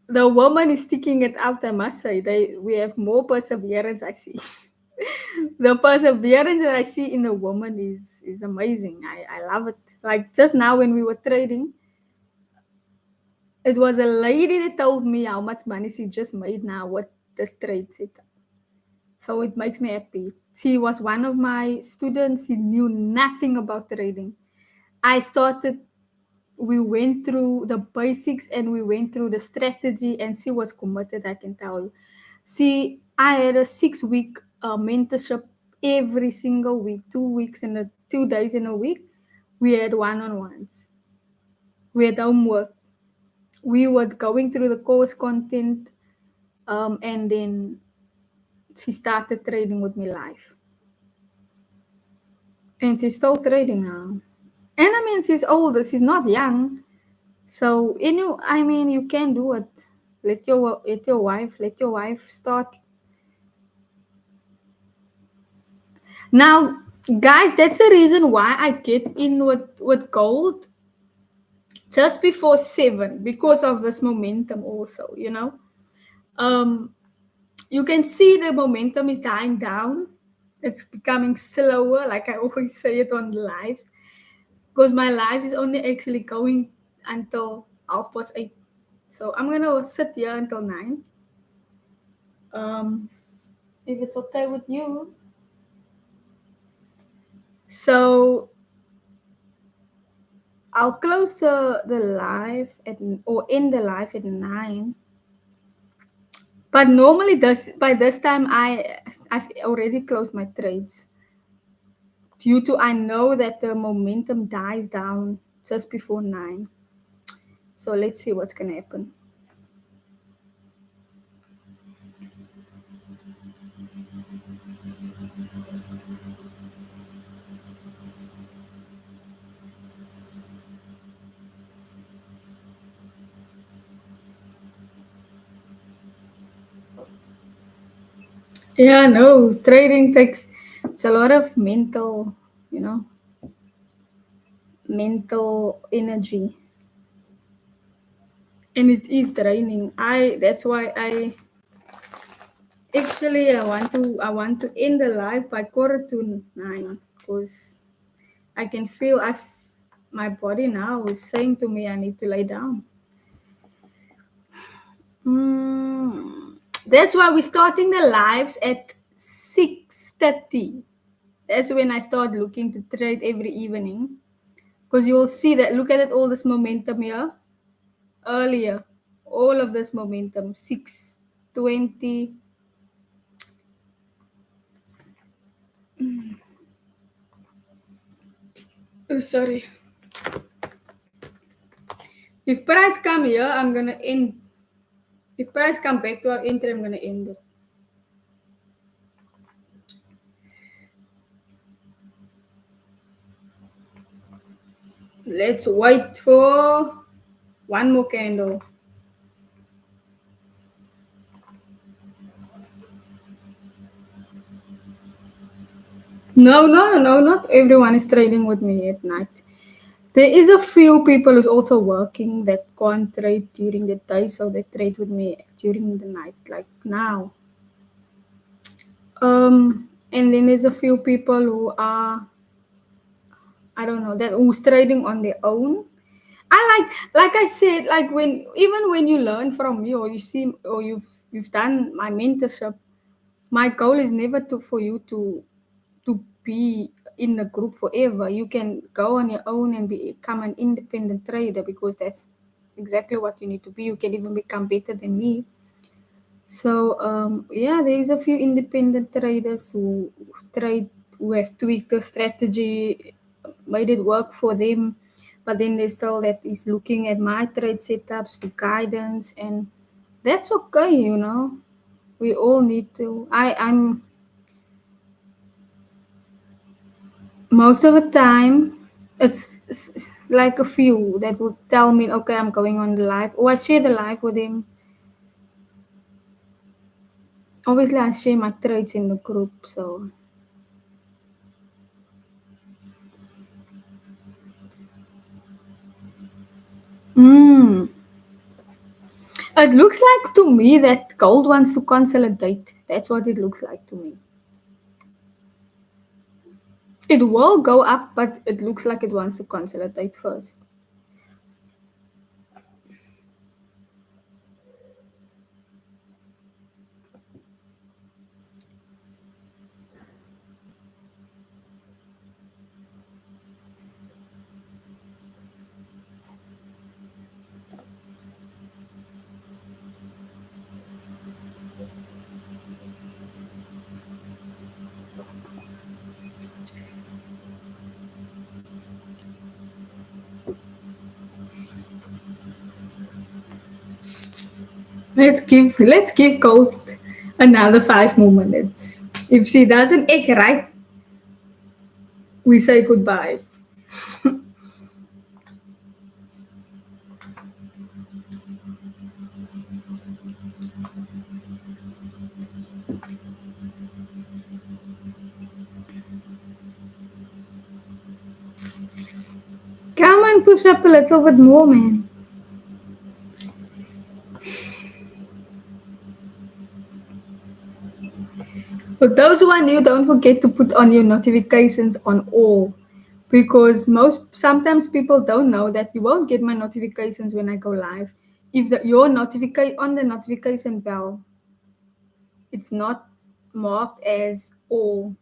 The woman is sticking it out, I must say. We have more perseverance, I see. The perseverance that I see in the woman is amazing. I love it. Like just now when we were trading, it was a lady that told me how much money she just made now with this trade setup. So it makes me happy. She was one of my students. She knew nothing about trading. I started, we went through the basics and we went through the strategy, and she was committed, I can tell you. See, I had a 6 week mentorship every single week, 2 weeks in a 2 days in a week. We had one on ones, we had homework, we were going through the course content, and then she started trading with me live. And she's still trading now. And I mean, she's older, she's not young. So, I mean, you can do it. Let your wife start. Now, guys, that's the reason why I get in with gold just before 7 because of this momentum also, Um, you can see the momentum is dying down. It's becoming slower, like I always say it on the lives. Because my lives is only actually going until 8:30. So I'm gonna sit here until 9. Um, if it's okay with you. So I'll close the live at or end the live at 9. But normally this by this time I've already closed my trades. Due to I know that the momentum dies down just before 9. So let's see what's gonna happen. Yeah, no, trading takes it's a lot of you know, mental energy, and it is draining. I That's why I want to end the live by 8:45 because I can feel my body now is saying to me I need to lay down. That's why we're starting the lives at 6:30. That's when I start looking to trade every evening. Because you'll see that, look at it, all this momentum here earlier. All of this momentum, 6:20. Oh, sorry. If price come here, I'm gonna end. If price come back to our entry, I'm gonna end it. Let's wait for one more candle. No, no, no, not everyone is trading with me at night. There is a few people who's also working that can't trade during the day, so they trade with me during the night, like now. And then there's a few people who are I don't know, that who's trading on their own. I like I said, like when even when you learn from me or you see or you've done my mentorship, my goal is never to for you to be in a group forever. You can go on your own and become an independent trader because that's exactly what you need to be. You can even become better than me. So yeah, there's a few independent traders trade who have tweaked the strategy, made it work for them, but then there's still that is looking at my trade setups for guidance, and that's okay, you know. We all need to. I'm most of the time. It's like a few that would tell me, okay, I'm going on the live, or I share the live with them. Obviously, I share my trades in the group, so mm. It looks like to me that gold wants to consolidate. That's what it looks like to me. It will go up, but it looks like it wants to consolidate first. Let's give gold another 5 more minutes. If she doesn't act right, we say goodbye. Come on, push up a little bit more, man. For those who are new, don't forget to put on your notifications on all, because most sometimes people don't know that you won't get my notifications when I go live. If your notification on the notification bell, it's not marked as all.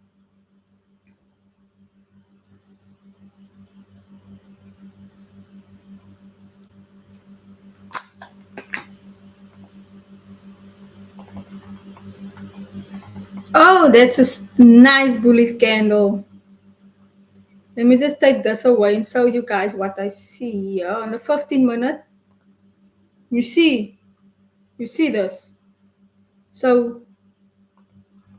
Oh, that's a nice bullish candle. Let me just take this away and show you guys what I see here on the 15 minute. You see, you see this. So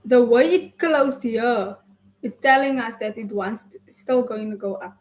the way it closed here, it's telling us that it wants to, it's still going to go up.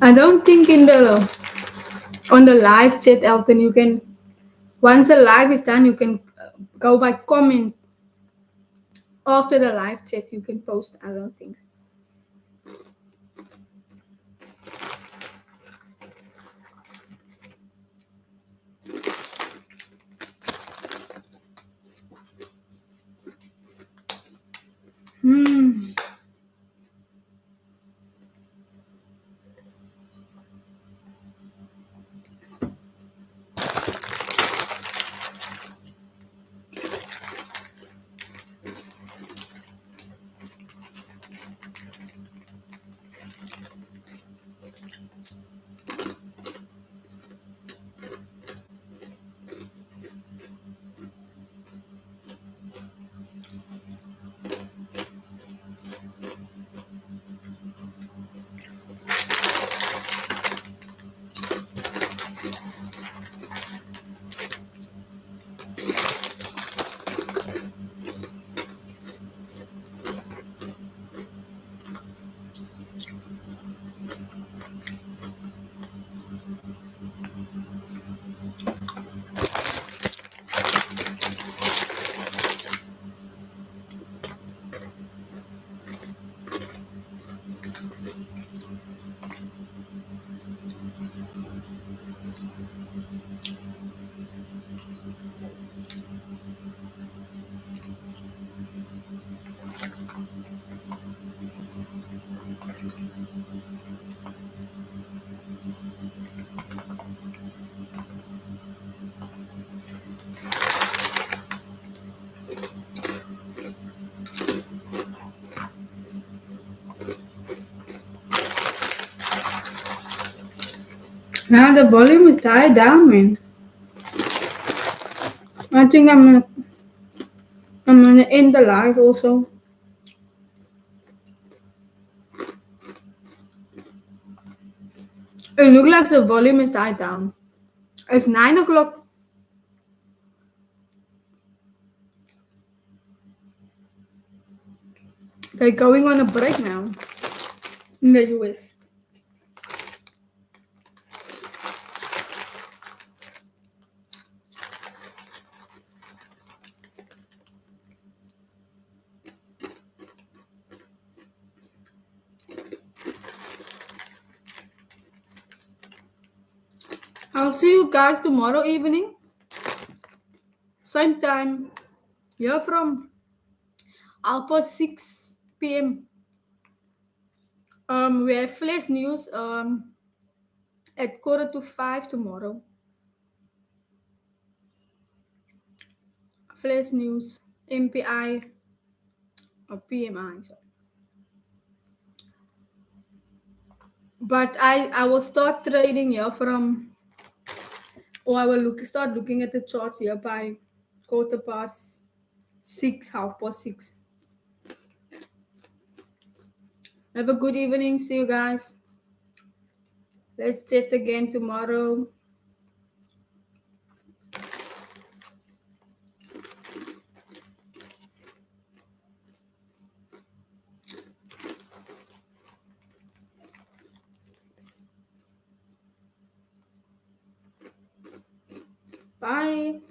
I don't think in the on the live chat, Elton, you can once the live is done, you can go by comment after the live chat. You can post other things. Hmm. Yeah, the volume is died down, man. I think I'm gonna end the live also. It looks like the volume is died down. It's 9 o'clock. They're going on a break now in the US. I'll see you guys tomorrow evening, same time. Here from 6 p.m. We have flash news at 4:45 tomorrow. Flash news, MPI or PMI. Sorry. But I will start trading here from, or I will start looking at the charts here by 6:15, 6:30. Have a good evening. See you guys. Let's chat again tomorrow. Bye.